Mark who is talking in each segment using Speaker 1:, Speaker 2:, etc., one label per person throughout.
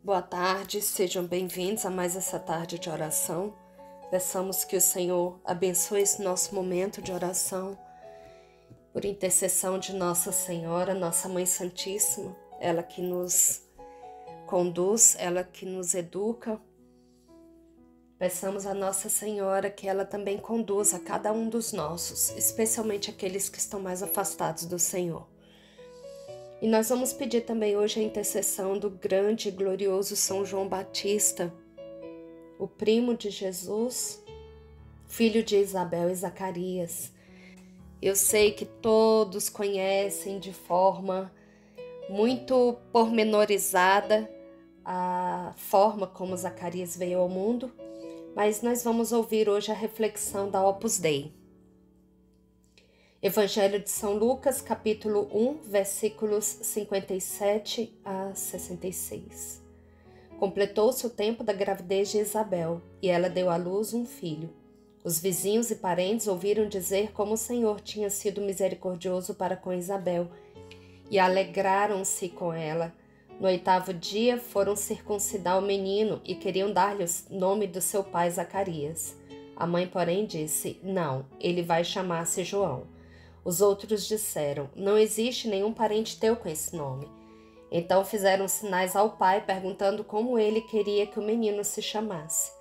Speaker 1: Boa tarde, sejam bem-vindos a mais essa tarde de oração. Peçamos que o Senhor abençoe esse nosso momento de oração, por intercessão de Nossa Senhora, Nossa Mãe Santíssima, ela que nos conduz, ela que nos educa. Peçamos a Nossa Senhora que ela também conduza a cada um dos nossos, especialmente aqueles que estão mais afastados do Senhor. E nós vamos pedir também hoje a intercessão do grande e glorioso São João Batista, o primo de Jesus, filho de Isabel e Zacarias. Eu sei que todos conhecem de forma muito pormenorizada a forma como Zacarias veio ao mundo, mas nós vamos ouvir hoje a reflexão da Opus Dei. Evangelho de São Lucas, capítulo 1, versículos 57 a 66. Completou-se o tempo da gravidez de Isabel, e ela deu à luz um filho. Os vizinhos e parentes ouviram dizer como o Senhor tinha sido misericordioso para com Isabel, e alegraram-se com ela. No 8º dia foram circuncidar o menino e queriam dar-lhe o nome do seu pai Zacarias. A mãe, porém, disse: não, ele vai chamar-se João. Os outros disseram: não existe nenhum parente teu com esse nome. Então fizeram sinais ao pai, perguntando como ele queria que o menino se chamasse.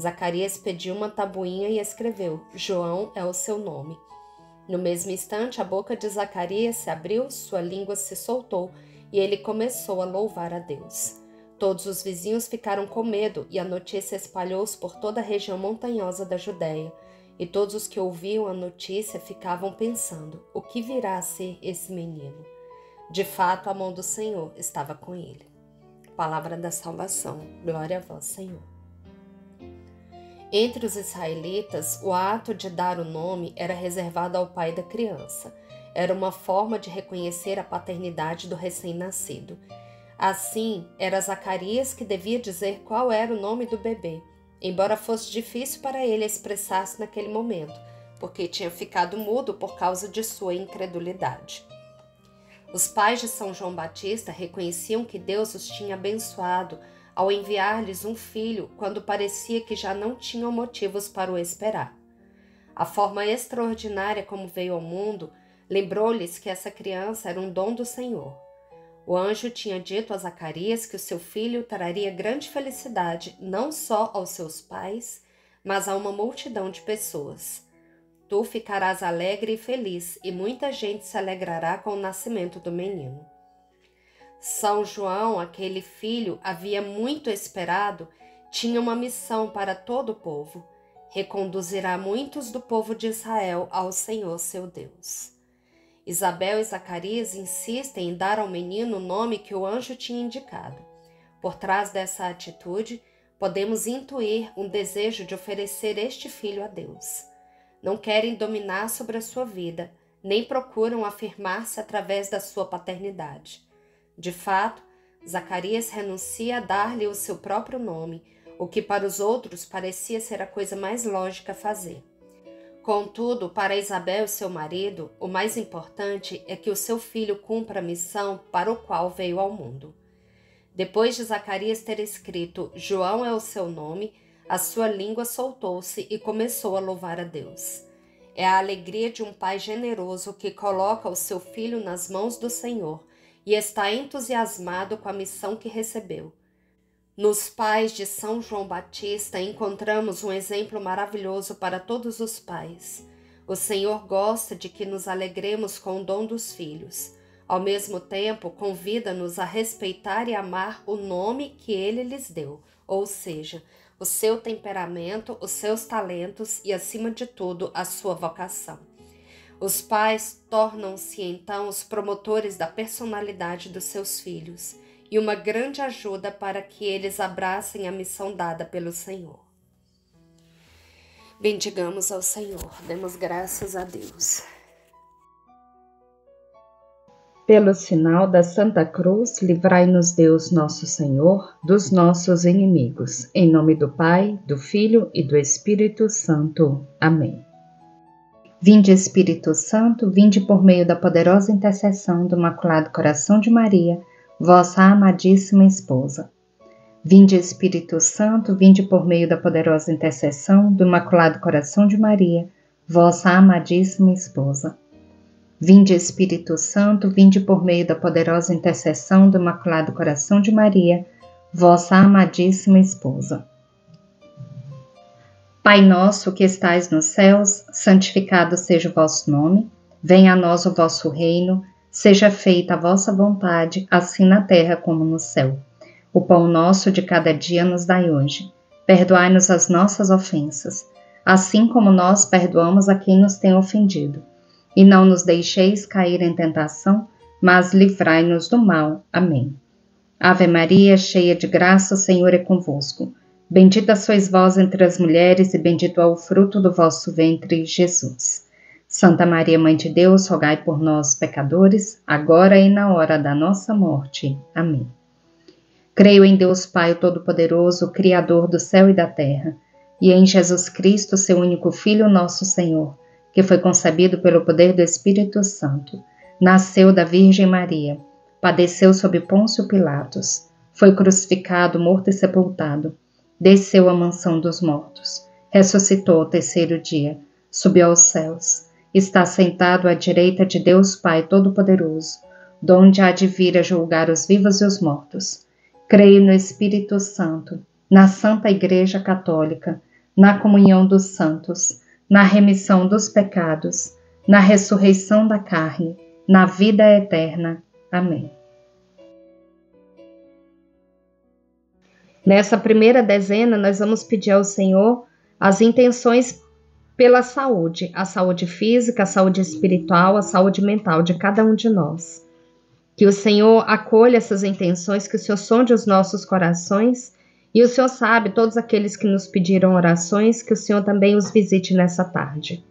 Speaker 1: Zacarias pediu uma tabuinha e escreveu: João é o seu nome. No mesmo instante, a boca de Zacarias se abriu, sua língua se soltou e ele começou a louvar a Deus. Todos os vizinhos ficaram com medo e a notícia espalhou-se por toda a região montanhosa da Judéia. E todos os que ouviam a notícia ficavam pensando: o que virá a ser esse menino? De fato, a mão do Senhor estava com ele. Palavra da salvação. Glória a vós, Senhor. Entre os israelitas, o ato de dar o nome era reservado ao pai da criança. Era uma forma de reconhecer a paternidade do recém-nascido. Assim, era Zacarias que devia dizer qual era o nome do bebê, embora fosse difícil para ele expressar-se naquele momento, porque tinha ficado mudo por causa de sua incredulidade. Os pais de São João Batista reconheciam que Deus os tinha abençoado ao enviar-lhes um filho quando parecia que já não tinham motivos para o esperar. A forma extraordinária como veio ao mundo lembrou-lhes que essa criança era um dom do Senhor. O anjo tinha dito a Zacarias que o seu filho traria grande felicidade não só aos seus pais, mas a uma multidão de pessoas. Tu ficarás alegre e feliz, e muita gente se alegrará com o nascimento do menino. São João, aquele filho havia muito esperado, tinha uma missão para todo o povo: reconduzirá muitos do povo de Israel ao Senhor seu Deus. Isabel e Zacarias insistem em dar ao menino o nome que o anjo tinha indicado. Por trás dessa atitude, podemos intuir um desejo de oferecer este filho a Deus. Não querem dominar sobre a sua vida, nem procuram afirmar-se através da sua paternidade. De fato, Zacarias renuncia a dar-lhe o seu próprio nome, o que para os outros parecia ser a coisa mais lógica a fazer. Contudo, para Isabel e seu marido, o mais importante é que o seu filho cumpra a missão para o qual veio ao mundo. Depois de Zacarias ter escrito João é o seu nome, a sua língua soltou-se e começou a louvar a Deus. É a alegria de um pai generoso que coloca o seu filho nas mãos do Senhor e está entusiasmado com a missão que recebeu. Nos pais de São João Batista encontramos um exemplo maravilhoso para todos os pais. O Senhor gosta de que nos alegremos com o dom dos filhos. Ao mesmo tempo, convida-nos a respeitar e amar o nome que Ele lhes deu, ou seja, o seu temperamento, os seus talentos e, acima de tudo, a sua vocação. Os pais tornam-se, então, os promotores da personalidade dos seus filhos e uma grande ajuda para que eles abracem a missão dada pelo Senhor. Bendigamos ao Senhor, demos graças a Deus.
Speaker 2: Pelo sinal da Santa Cruz, livrai-nos Deus nosso Senhor dos nossos inimigos. Em nome do Pai, do Filho e do Espírito Santo. Amém. Vinde, Espírito Santo, vinde por meio da poderosa intercessão do Imaculado Coração de Maria, vossa amadíssima esposa. Vinde Espírito Santo, vinde por meio da poderosa intercessão do Imaculado Coração de Maria, vossa amadíssima esposa. Vinde Espírito Santo, vinde por meio da poderosa intercessão do Imaculado Coração de Maria, vossa amadíssima esposa. Pai nosso que estais nos céus, santificado seja o vosso nome, venha a nós o vosso reino, seja feita a vossa vontade, assim na terra como no céu. O pão nosso de cada dia nos dai hoje. Perdoai-nos as nossas ofensas, assim como nós perdoamos a quem nos tem ofendido. E não nos deixeis cair em tentação, mas livrai-nos do mal. Amém. Ave Maria, cheia de graça, o Senhor é convosco. Bendita sois vós entre as mulheres, e bendito é o fruto do vosso ventre, Jesus. Santa Maria, Mãe de Deus, rogai por nós, pecadores, agora e na hora da nossa morte. Amém. Creio em Deus Pai Todo-Poderoso, Criador do céu e da terra, e em Jesus Cristo, seu único Filho, nosso Senhor, que foi concebido pelo poder do Espírito Santo, nasceu da Virgem Maria, padeceu sob Pôncio Pilatos, foi crucificado, morto e sepultado, desceu à mansão dos mortos, ressuscitou ao terceiro dia, subiu aos céus, está sentado à direita de Deus Pai Todo-Poderoso, donde há de vir a julgar os vivos e os mortos. Creio no Espírito Santo, na Santa Igreja Católica, na comunhão dos santos, na remissão dos pecados, na ressurreição da carne, na vida eterna. Amém. Nessa primeira dezena, nós vamos pedir ao Senhor as intenções pela saúde, a saúde física, a saúde espiritual, a saúde mental de cada um de nós. Que o Senhor acolha essas intenções, que o Senhor sonde os nossos corações, e o Senhor sabe todos aqueles que nos pediram orações, que o Senhor também os visite nessa tarde.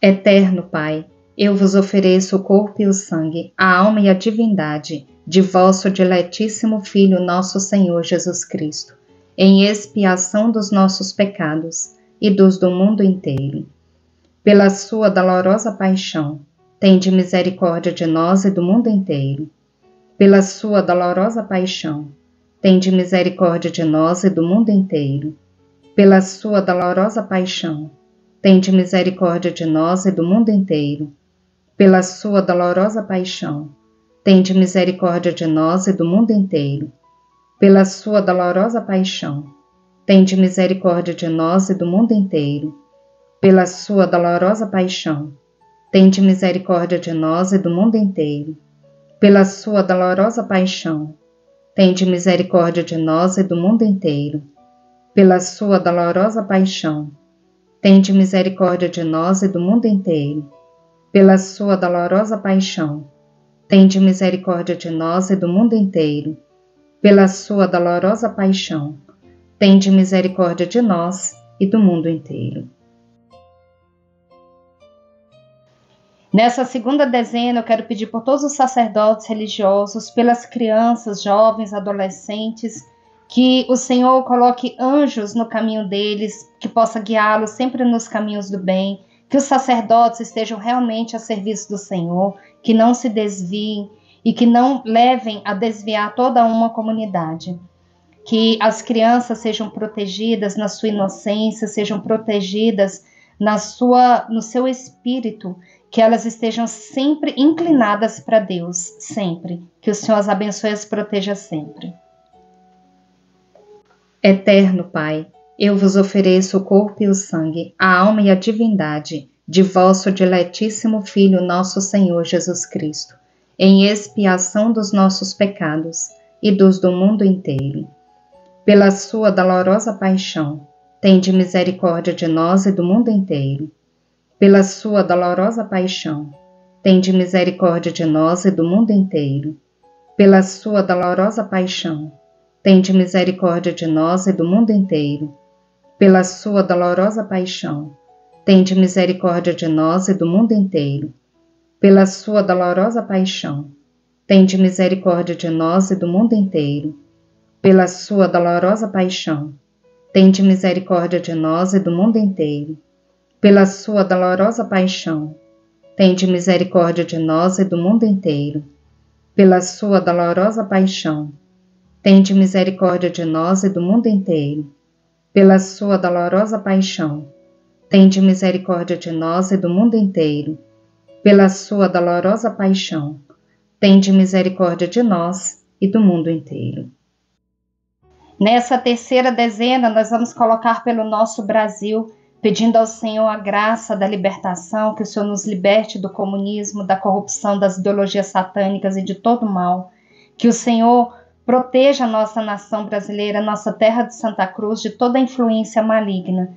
Speaker 2: Eterno Pai, eu vos ofereço o corpo e o sangue, a alma e a divindade de vosso diletíssimo Filho, nosso Senhor Jesus Cristo, em expiação dos nossos pecados e dos do mundo inteiro. Pela sua dolorosa paixão, tende misericórdia de nós e do mundo inteiro. Pela sua dolorosa paixão, tende misericórdia de nós e do mundo inteiro. Pela sua dolorosa paixão, tende misericórdia de nós e do mundo inteiro. Pela sua dolorosa paixão, tende misericórdia de nós e do mundo inteiro. Pela sua dolorosa paixão, tende misericórdia de nós e do mundo inteiro. Pela sua dolorosa paixão, tende misericórdia de nós e do mundo inteiro. Pela sua dolorosa paixão, tende misericórdia de nós e do mundo inteiro. Pela sua dolorosa paixão, tende misericórdia de nós e do mundo inteiro. Pela sua dolorosa paixão, tende misericórdia de nós e do mundo inteiro. Pela sua dolorosa paixão, tende misericórdia de nós e do mundo inteiro. Nessa segunda dezena, eu quero pedir por todos os sacerdotes religiosos, pelas crianças, jovens, adolescentes, que o Senhor coloque anjos no caminho deles, que possa guiá-los sempre nos caminhos do bem, que os sacerdotes estejam realmente a serviço do Senhor, que não se desviem e que não levem a desviar toda uma comunidade. Que as crianças sejam protegidas na sua inocência, sejam protegidas no seu espírito, que elas estejam sempre inclinadas para Deus, sempre. Que o Senhor as abençoe e as proteja sempre. Eterno Pai, eu vos ofereço o corpo e o sangue, a alma e a divindade de vosso diletíssimo Filho, nosso Senhor Jesus Cristo, em expiação dos nossos pecados e dos do mundo inteiro. Pela sua dolorosa paixão, tende misericórdia de nós e do mundo inteiro. Pela sua dolorosa paixão, tende misericórdia de nós e do mundo inteiro. Pela sua dolorosa paixão, tende misericórdia de nós e do mundo inteiro. Pela sua dolorosa paixão, tende misericórdia de nós e do mundo inteiro. Pela sua dolorosa paixão, tende misericórdia de nós e do mundo inteiro. Pela sua dolorosa paixão, tende misericórdia de nós e do mundo inteiro. Pela sua dolorosa paixão, tende misericórdia de nós e do mundo inteiro. Pela sua dolorosa paixão, tende misericórdia de nós e do mundo inteiro. Pela sua dolorosa paixão, tende misericórdia de nós e do mundo inteiro. Pela sua dolorosa paixão, tende misericórdia de nós e do mundo inteiro. Nessa terceira dezena, nós vamos colocar pelo nosso Brasil, pedindo ao Senhor a graça da libertação, que o Senhor nos liberte do comunismo, da corrupção, das ideologias satânicas e de todo o mal. Que o Senhor proteja a nossa nação brasileira, nossa terra de Santa Cruz, de toda influência maligna.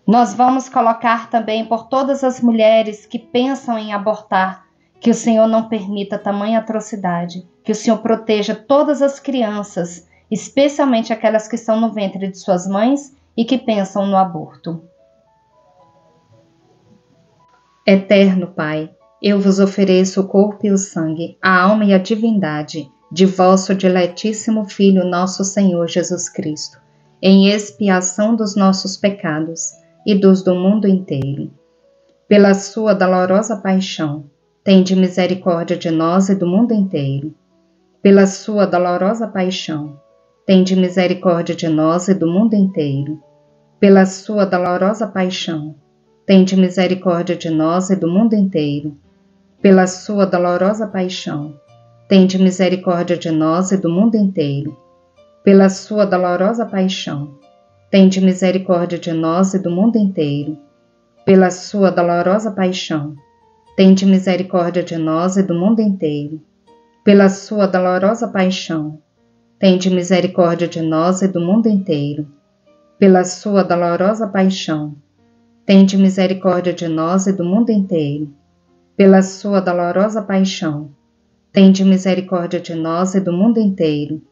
Speaker 2: Nós vamos colocar também por todas as mulheres que pensam em abortar, que o Senhor não permita tamanha atrocidade, que o Senhor proteja todas as crianças, especialmente aquelas que estão no ventre de suas mães e que pensam no aborto. Eterno Pai, eu vos ofereço o corpo e o sangue, a alma e a divindade de vosso diletíssimo Filho, nosso Senhor Jesus Cristo, em expiação dos nossos pecados e dos do mundo inteiro. Pela sua dolorosa paixão, tende misericórdia de nós e do mundo inteiro. Pela sua dolorosa paixão, tende misericórdia de nós e do mundo inteiro. Pela sua dolorosa paixão, tende misericórdia de nós e do mundo inteiro. Pela sua dolorosa paixão, tende misericórdia de nós e do mundo inteiro. Pela sua dolorosa paixão, tende misericórdia de nós e do mundo inteiro. Pela sua dolorosa paixão, tende misericórdia de nós e do mundo inteiro. Pela sua dolorosa paixão, tende misericórdia de nós e do mundo inteiro. Pela sua dolorosa paixão, tende misericórdia de nós e do mundo inteiro. Pela sua dolorosa paixão, tende misericórdia de nós e do mundo inteiro.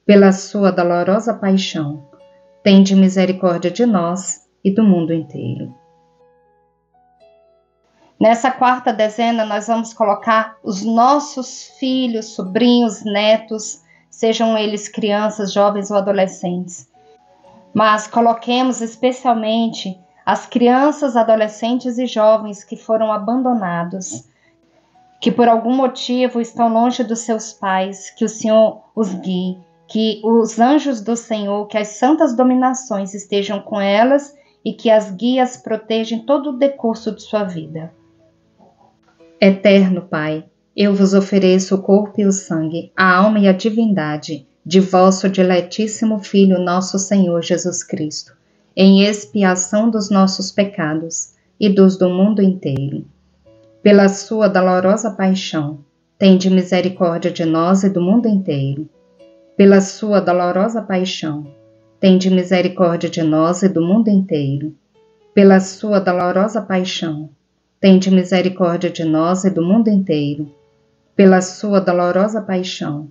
Speaker 2: Pela sua dolorosa paixão, tende misericórdia de nós e do mundo inteiro. Nessa quarta dezena, nós vamos colocar os nossos filhos, sobrinhos, netos, sejam eles crianças, jovens ou adolescentes. Mas coloquemos especialmente as crianças, adolescentes e jovens que foram abandonados, que por algum motivo estão longe dos seus pais, que o Senhor os guie, que os anjos do Senhor, que as santas dominações estejam com elas e que as guias protejam todo o decurso de sua vida. Eterno Pai, eu vos ofereço o corpo e o sangue, a alma e a divindade de vosso diletíssimo Filho, nosso Senhor Jesus Cristo, em expiação dos nossos pecados e dos do mundo inteiro. Pela sua dolorosa paixão, tende misericórdia de nós e do mundo inteiro. Pela sua dolorosa paixão, tende misericórdia de nós e do mundo inteiro. Pela sua dolorosa paixão, tende misericórdia de nós e do mundo inteiro. Pela sua dolorosa paixão,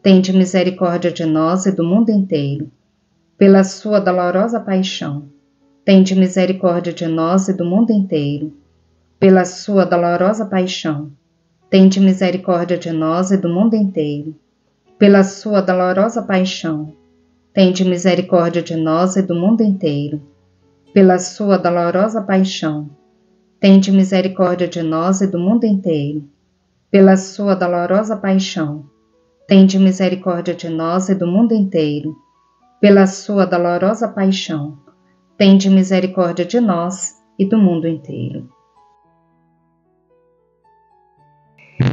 Speaker 2: tende misericórdia de nós e do mundo inteiro. Pela sua dolorosa paixão, tende misericórdia de nós e do mundo inteiro. Pela sua dolorosa paixão, tende misericórdia de nós e do mundo inteiro. Pela sua dolorosa paixão, tende misericórdia de nós e do mundo inteiro. Pela sua dolorosa paixão, tende misericórdia de nós e do mundo inteiro. Pela sua dolorosa paixão, tende misericórdia de nós e do mundo inteiro. Pela sua dolorosa paixão, tende misericórdia de nós e do mundo inteiro.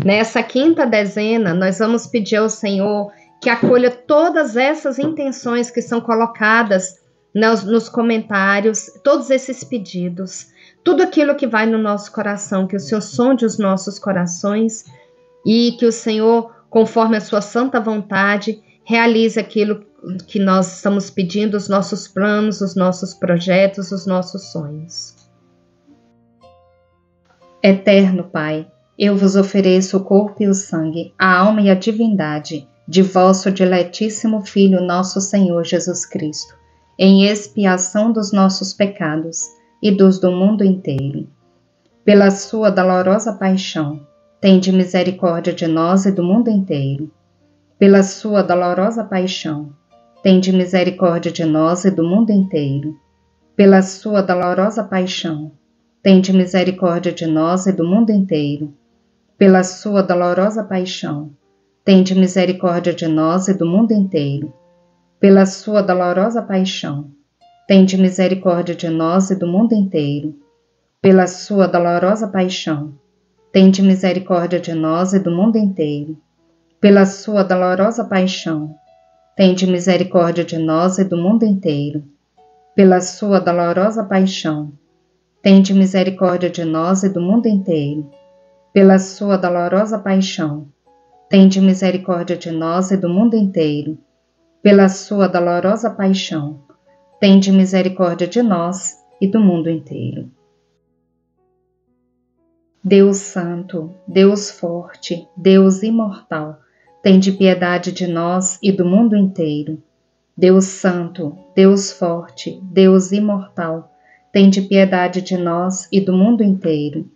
Speaker 2: Nessa quinta dezena, nós vamos pedir ao Senhor que acolha todas essas intenções que são colocadas nos comentários, todos esses pedidos, tudo aquilo que vai no nosso coração, que o Senhor sonde os nossos corações e que o Senhor, conforme a sua santa vontade, realize aquilo que nós estamos pedindo, os nossos planos, os nossos projetos, os nossos sonhos. Eterno Pai, eu vos ofereço o corpo e o sangue, a alma e a divindade de vosso diletíssimo Filho, nosso Senhor Jesus Cristo, em expiação dos nossos pecados e dos do mundo inteiro. Pela sua dolorosa paixão, tende misericórdia de nós e do mundo inteiro. Pela sua dolorosa paixão, tende misericórdia de nós e do mundo inteiro. Pela sua dolorosa paixão, tende misericórdia de nós e do mundo inteiro. Pela sua dolorosa paixão, tende misericórdia de nós e do mundo inteiro. Pela sua dolorosa paixão, tende misericórdia de nós e do mundo inteiro. Pela sua dolorosa paixão, tende misericórdia de nós e do mundo inteiro. Pela sua dolorosa paixão, tende misericórdia de nós e do mundo inteiro. Pela sua dolorosa paixão, tende misericórdia de nós e do mundo inteiro. Pela sua dolorosa paixão, tende misericórdia de nós e do mundo inteiro. Pela sua dolorosa paixão, tende misericórdia de nós e do mundo inteiro. Deus Santo, Deus Forte, Deus Imortal, tende piedade de nós e do mundo inteiro. Deus Santo, Deus Forte, Deus Imortal, tende piedade de nós e do mundo inteiro.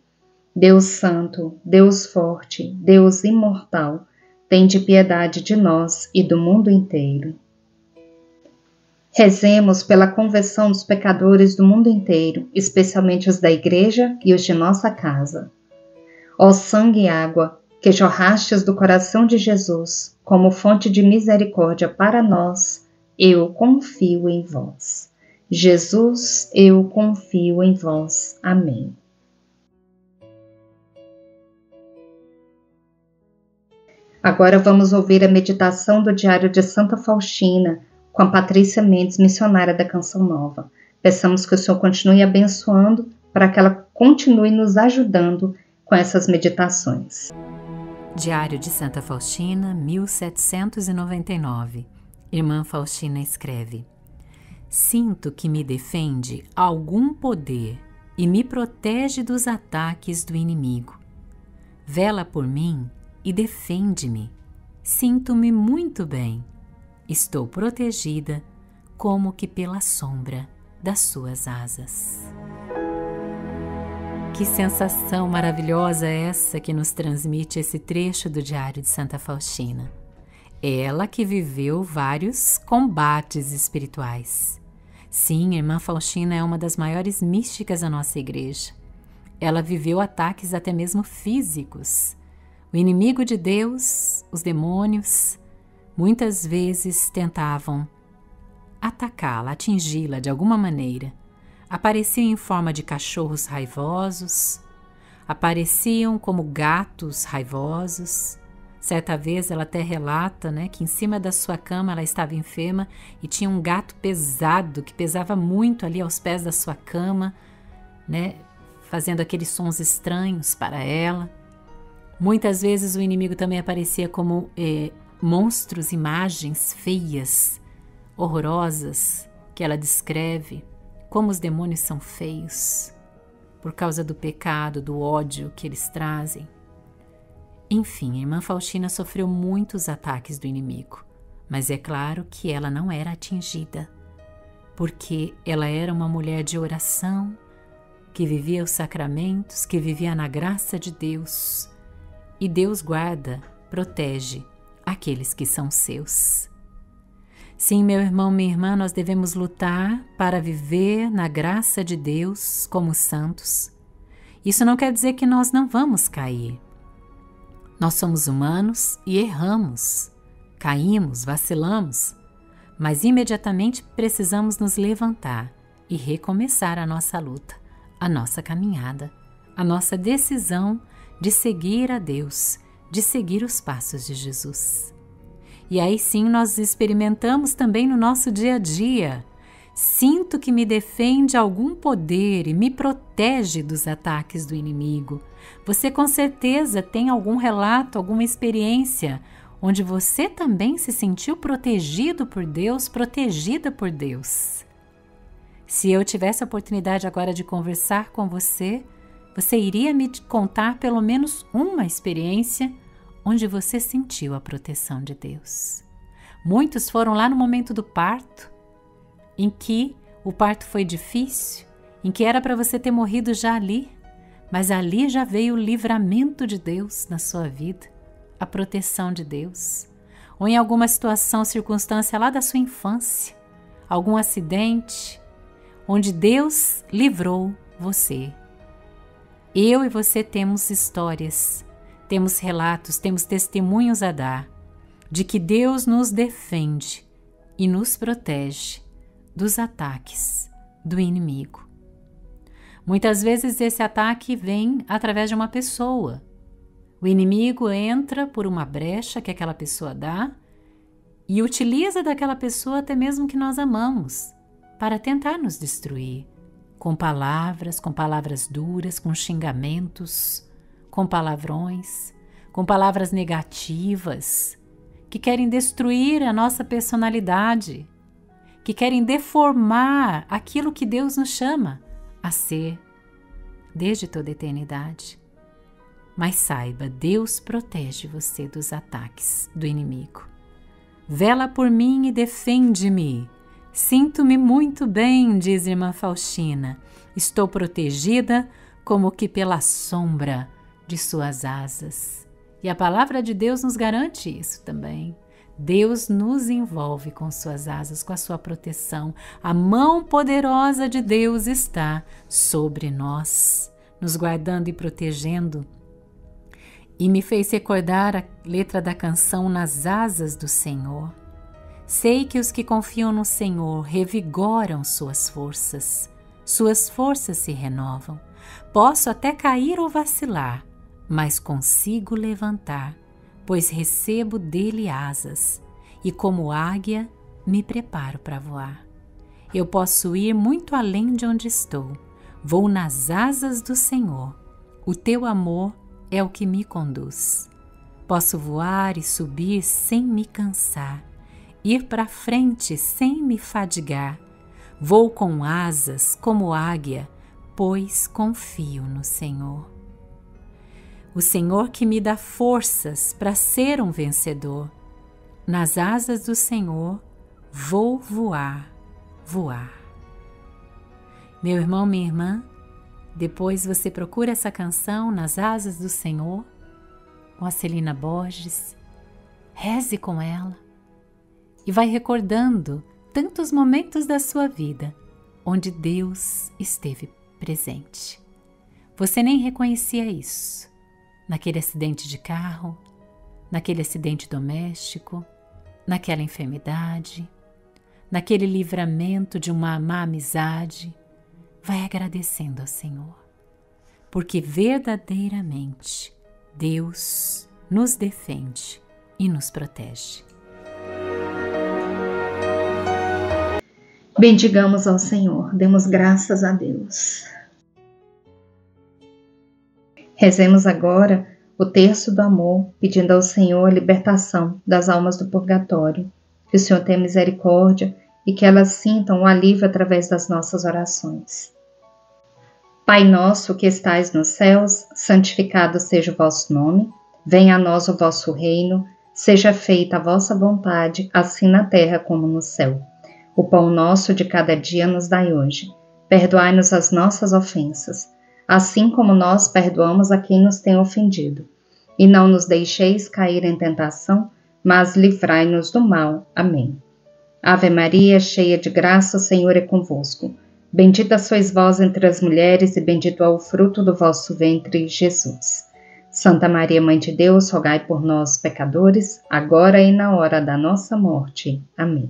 Speaker 2: Deus Santo, Deus Forte, Deus Imortal, tende piedade de nós e do mundo inteiro. Rezemos pela conversão dos pecadores do mundo inteiro, especialmente os da Igreja e os de nossa casa. Ó sangue e água, que jorrastes do coração de Jesus, como fonte de misericórdia para nós, eu confio em vós. Jesus, eu confio em vós. Amém. Agora vamos ouvir a meditação do Diário de Santa Faustina, com a Patrícia Mendes, missionária da Canção Nova. Peçamos que o Senhor continue abençoando para que ela continue nos ajudando com essas meditações.
Speaker 3: Diário de Santa Faustina, 1799. Irmã Faustina escreve: Sinto que me defende algum poder e me protege dos ataques do inimigo. Vela por mim e defende-me. Sinto-me muito bem. Estou protegida como que pela sombra das suas asas. Que sensação maravilhosa é essa que nos transmite esse trecho do Diário de Santa Faustina. Ela que viveu vários combates espirituais. Sim, a irmã Faustina é uma das maiores místicas da nossa igreja. Ela viveu ataques até mesmo físicos. O inimigo de Deus, os demônios, muitas vezes tentavam atacá-la, atingi-la de alguma maneira. Apareciam em forma de cachorros raivosos, apareciam como gatos raivosos. Certa vez ela até relata, que em cima da sua cama ela estava enferma e tinha um gato pesado, que pesava muito ali aos pés da sua cama, fazendo aqueles sons estranhos para ela. Muitas vezes o inimigo também aparecia como monstros, imagens feias, horrorosas, que ela descreve, como os demônios são feios, por causa do pecado, do ódio que eles trazem. Enfim, a irmã Faustina sofreu muitos ataques do inimigo, mas é claro que ela não era atingida, porque ela era uma mulher de oração, que vivia os sacramentos, que vivia na graça de Deus, e Deus guarda, protege aqueles que são seus. Sim, meu irmão, minha irmã, nós devemos lutar para viver na graça de Deus como santos. Isso não quer dizer que nós não vamos cair. Nós somos humanos e erramos, caímos, vacilamos, mas imediatamente precisamos nos levantar e recomeçar a nossa luta, a nossa caminhada, a nossa decisão de seguir a Deus, de seguir os passos de Jesus. E aí sim nós experimentamos também no nosso dia a dia. Sinto que me defende algum poder e me protege dos ataques do inimigo. Você com certeza tem algum relato, alguma experiência onde você também se sentiu protegido por Deus, protegida por Deus. Se eu tivesse a oportunidade agora de conversar com você, você iria me contar pelo menos uma experiência onde você sentiu a proteção de Deus. Muitos foram lá no momento do parto, em que o parto foi difícil, em que era para você ter morrido já ali, mas ali já veio o livramento de Deus na sua vida, a proteção de Deus. Ou em alguma situação, circunstância lá da sua infância, algum acidente, onde Deus livrou você. Eu e você temos histórias, temos relatos, temos testemunhos a dar de que Deus nos defende e nos protege dos ataques do inimigo. Muitas vezes esse ataque vem através de uma pessoa. O inimigo entra por uma brecha que aquela pessoa dá e utiliza daquela pessoa até mesmo que nós amamos para tentar nos destruir, com palavras duras, com xingamentos, com palavrões, com palavras negativas, que querem destruir a nossa personalidade, que querem deformar aquilo que Deus nos chama a ser desde toda a eternidade. Mas saiba, Deus protege você dos ataques do inimigo. Vela por mim e defende-me. Sinto-me muito bem, diz irmã Faustina. Estou protegida como que pela sombra de suas asas. E a palavra de Deus nos garante isso também. Deus nos envolve com suas asas, com a sua proteção. A mão poderosa de Deus está sobre nós, nos guardando e protegendo. E me fez recordar a letra da canção Nas Asas do Senhor. Sei que os que confiam no Senhor revigoram suas forças se renovam. Posso até cair ou vacilar, mas consigo levantar, pois recebo dele asas, e como águia me preparo para voar. Eu posso ir muito além de onde estou, vou nas asas do Senhor, o teu amor é o que me conduz. Posso voar e subir sem me cansar, ir para frente sem me fadigar, vou com asas como águia, pois confio no Senhor. O Senhor que me dá forças para ser um vencedor. Nas asas do Senhor vou voar. Meu irmão, minha irmã, depois você procura essa canção Nas Asas do Senhor, com a Celina Borges, reze com ela e vai recordando tantos momentos da sua vida onde Deus esteve presente. Você nem reconhecia isso. Naquele acidente de carro, naquele acidente doméstico, naquela enfermidade, naquele livramento de uma má amizade, vai agradecendo ao Senhor, porque verdadeiramente Deus nos defende e nos protege.
Speaker 2: Bendigamos ao Senhor, demos graças a Deus. Rezemos agora o terço do amor, pedindo ao Senhor a libertação das almas do purgatório, que o Senhor tenha misericórdia e que elas sintam o alívio através das nossas orações. Pai nosso que estais nos céus, santificado seja o vosso nome, venha a nós o vosso reino, seja feita a vossa vontade, assim na terra como no céu. O pão nosso de cada dia nos dai hoje. Perdoai-nos as nossas ofensas, assim como nós perdoamos a quem nos tem ofendido. E não nos deixeis cair em tentação, mas livrai-nos do mal. Amém. Ave Maria, cheia de graça, o Senhor é convosco. Bendita sois vós entre as mulheres, e bendito é o fruto do vosso ventre, Jesus. Santa Maria, Mãe de Deus, rogai por nós, pecadores, agora e na hora da nossa morte. Amém.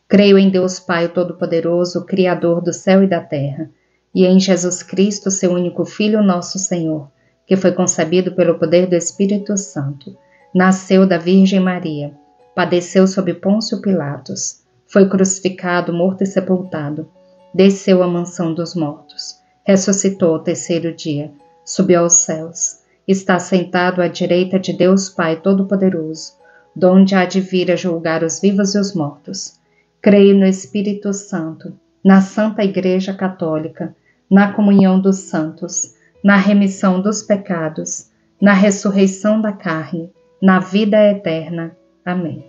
Speaker 2: Creio em Deus Pai, o Todo-Poderoso, Criador do céu e da terra, e em Jesus Cristo, seu único Filho, nosso Senhor, que foi concebido pelo poder do Espírito Santo, nasceu da Virgem Maria, padeceu sob Pôncio Pilatos, foi crucificado, morto e sepultado, desceu à mansão dos mortos, ressuscitou ao terceiro dia, subiu aos céus, está sentado à direita de Deus Pai Todo-Poderoso, donde há de vir a julgar os vivos e os mortos. Creio no Espírito Santo, na Santa Igreja Católica, na comunhão dos santos, na remissão dos pecados, na ressurreição da carne, na vida eterna. Amém.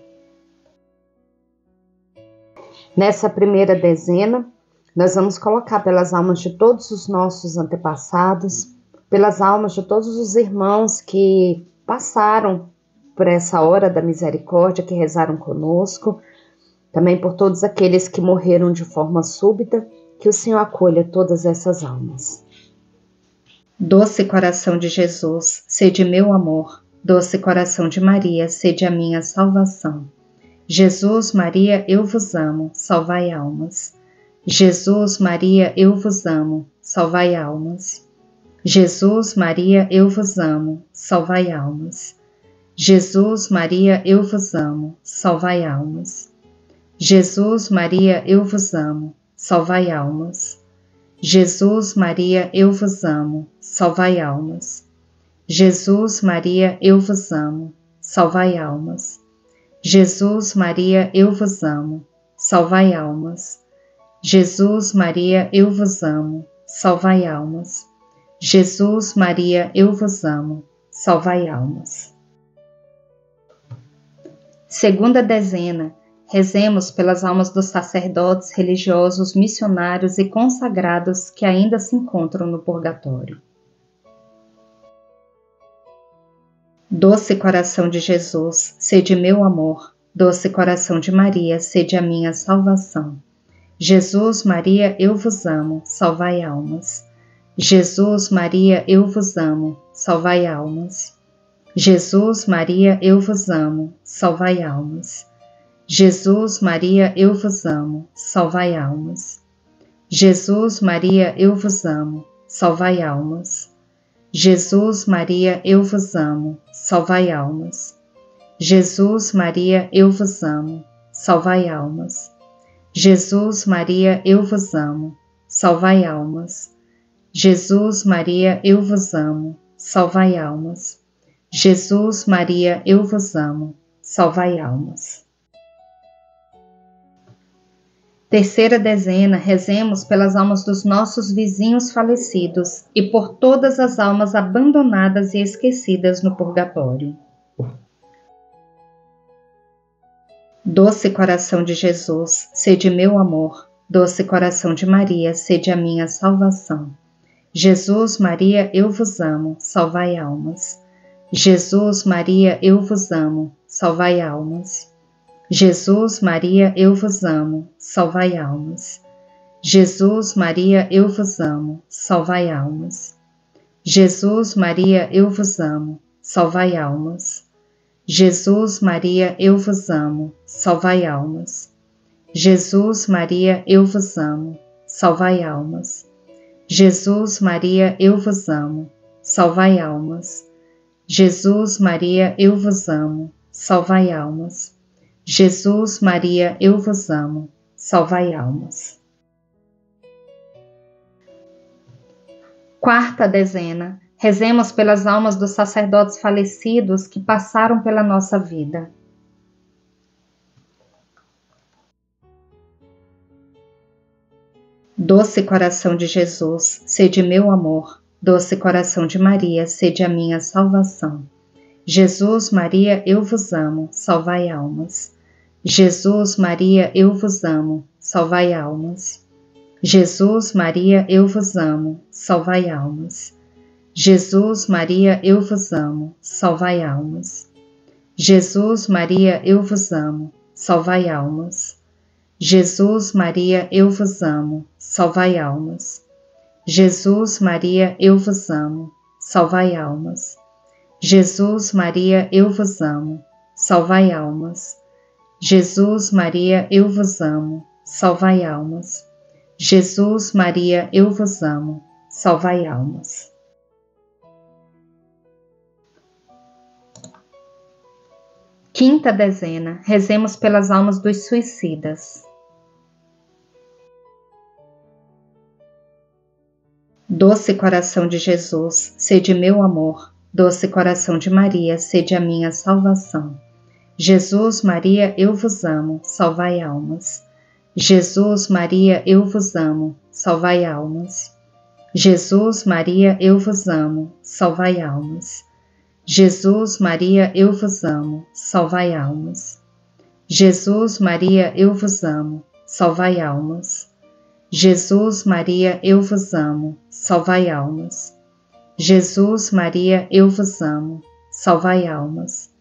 Speaker 2: Nessa primeira dezena, nós vamos colocar pelas almas de todos os nossos antepassados, pelas almas de todos os irmãos que passaram por essa hora da misericórdia, que rezaram conosco, também por todos aqueles que morreram de forma súbita, que o Senhor acolha todas essas almas. Doce coração de Jesus, sede meu amor, doce coração de Maria, sede a minha salvação. Jesus, Maria, eu vos amo, salvai almas. Jesus, Maria, eu vos amo, salvai almas. Jesus, Maria, eu vos amo, salvai almas. Jesus, Maria, eu vos amo, salvai almas. Jesus, Maria, eu vos amo, salvai almas. Jesus, Maria, eu vos amo, salvai almas. Jesus, Maria, eu vos amo, salvai almas. Jesus, Maria, eu vos amo, salvai almas. Jesus, Maria, eu vos amo, salvai almas. Jesus, Maria, eu vos amo, salvai almas. Segunda dezena. Rezemos pelas almas dos sacerdotes, religiosos, missionários e consagrados que ainda se encontram no purgatório. Doce coração de Jesus, sede meu amor. Doce coração de Maria, sede a minha salvação. Jesus, Maria, eu vos amo, salvai almas. Jesus, Maria, eu vos amo, salvai almas. Jesus, Maria, eu vos amo, salvai almas. Jesus, Maria, eu vos amo, salvai almas. Jesus, Maria, eu vos amo, salvai almas. Jesus, Maria, eu vos amo, salvai almas. Jesus, Maria, eu vos amo, salvai almas. Jesus, Maria, eu vos amo, salvai almas. Jesus, Maria, eu vos amo, salvai almas. Jesus, Maria, eu vos amo, salvai almas. Terceira dezena, rezemos pelas almas dos nossos vizinhos falecidos e por todas as almas abandonadas e esquecidas no purgatório. Doce coração de Jesus, sede meu amor. Doce coração de Maria, sede a minha salvação. Jesus, Maria, eu vos amo, salvai almas. Jesus, Maria, eu vos amo, salvai almas. Jesus, Maria, eu vos amo, salvai almas. Jesus, Maria, eu vos amo, salvai almas. Jesus, Maria, eu vos amo, salvai almas. Jesus, Maria, eu vos amo, salvai almas. Jesus, Maria, eu vos amo, salvai almas. Jesus, Maria, eu vos amo, salvai almas. Jesus, Maria, eu vos amo, salvai almas. Jesus, Maria, eu vos amo, salvai almas. Quarta dezena. Rezemos pelas almas dos sacerdotes falecidos que passaram pela nossa vida. Doce coração de Jesus, sede meu amor. Doce coração de Maria, sede a minha salvação. Jesus, Maria, eu vos amo, salvai almas. Jesus, Maria, eu vos amo, salvai almas. Jesus, Maria, eu vos amo, salvai almas. Jesus, Maria, eu vos amo, salvai almas. Jesus, Maria, eu vos amo, salvai almas. Jesus, Maria, eu vos amo, salvai almas. Jesus, Maria, eu vos amo, salvai almas. Jesus, Maria, eu vos amo, salvai almas. Jesus, Maria, eu vos amo, salvai almas. Jesus, Maria, eu vos amo, salvai almas. Quinta dezena, rezemos pelas almas dos suicidas. Doce coração de Jesus, sede meu amor. Doce coração de Maria, sede a minha salvação. Jesus, Maria, eu vos amo, salvai almas. Jesus, Maria, eu vos amo, salvai almas. Jesus, Maria, eu vos amo, salvai almas. Jesus, Maria, eu vos amo, salvai almas. Jesus, Maria, eu vos amo, salvai almas. Jesus, Maria, eu vos amo, salvai almas. Jesus, Maria, eu vos amo, salvai almas.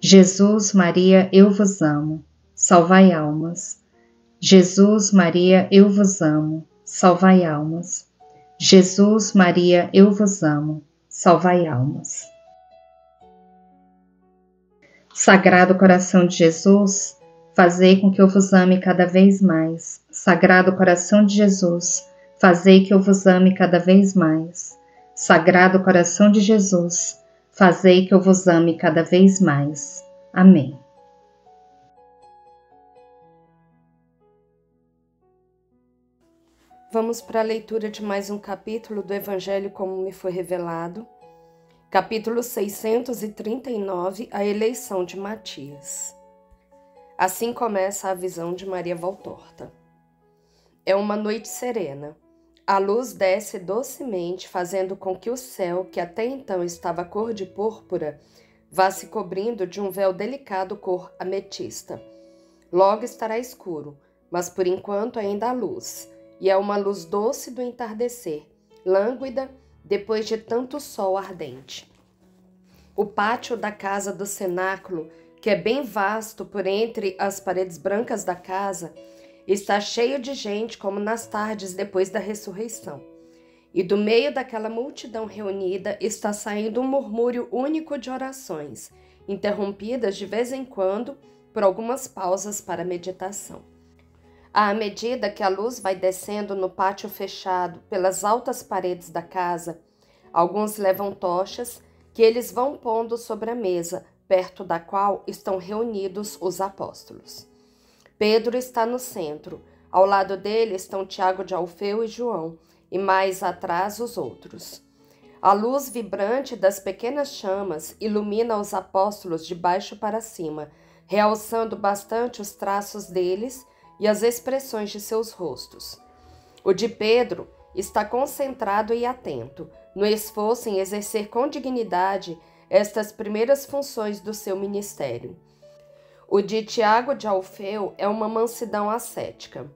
Speaker 2: Jesus, Maria, eu vos amo, salvai almas. Jesus, Maria, eu vos amo, salvai almas. Jesus, Maria, eu vos amo, salvai almas. Sagrado coração de Jesus, fazei com que eu vos ame cada vez mais. Sagrado coração de Jesus, fazei que eu vos ame cada vez mais. Sagrado coração de Jesus, fazei que eu vos ame cada vez mais. Amém.
Speaker 1: Vamos para a leitura de mais um capítulo do Evangelho como me foi revelado. Capítulo 639, a eleição de Matias. Assim começa a visão de Maria Valtorta. É uma noite serena. A luz desce docemente, fazendo com que o céu, que até então estava cor de púrpura, vá se cobrindo de um véu delicado cor ametista. Logo estará escuro, mas por enquanto ainda há luz, e é uma luz doce do entardecer, lânguida, depois de tanto sol ardente. O pátio da casa do cenáculo, que é bem vasto por entre as paredes brancas da casa, está cheio de gente como nas tardes depois da ressurreição. E do meio daquela multidão reunida está saindo um murmúrio único de orações, interrompidas de vez em quando por algumas pausas para meditação. À medida que a luz vai descendo no pátio fechado pelas altas paredes da casa, alguns levam tochas que eles vão pondo sobre a mesa, perto da qual estão reunidos os apóstolos. Pedro está no centro, ao lado dele estão Tiago de Alfeu e João, e mais atrás os outros. A luz vibrante das pequenas chamas ilumina os apóstolos de baixo para cima, realçando bastante os traços deles e as expressões de seus rostos. O de Pedro está concentrado e atento, no esforço em exercer com dignidade estas primeiras funções do seu ministério. O de Tiago de Alfeu é uma mansidão ascética.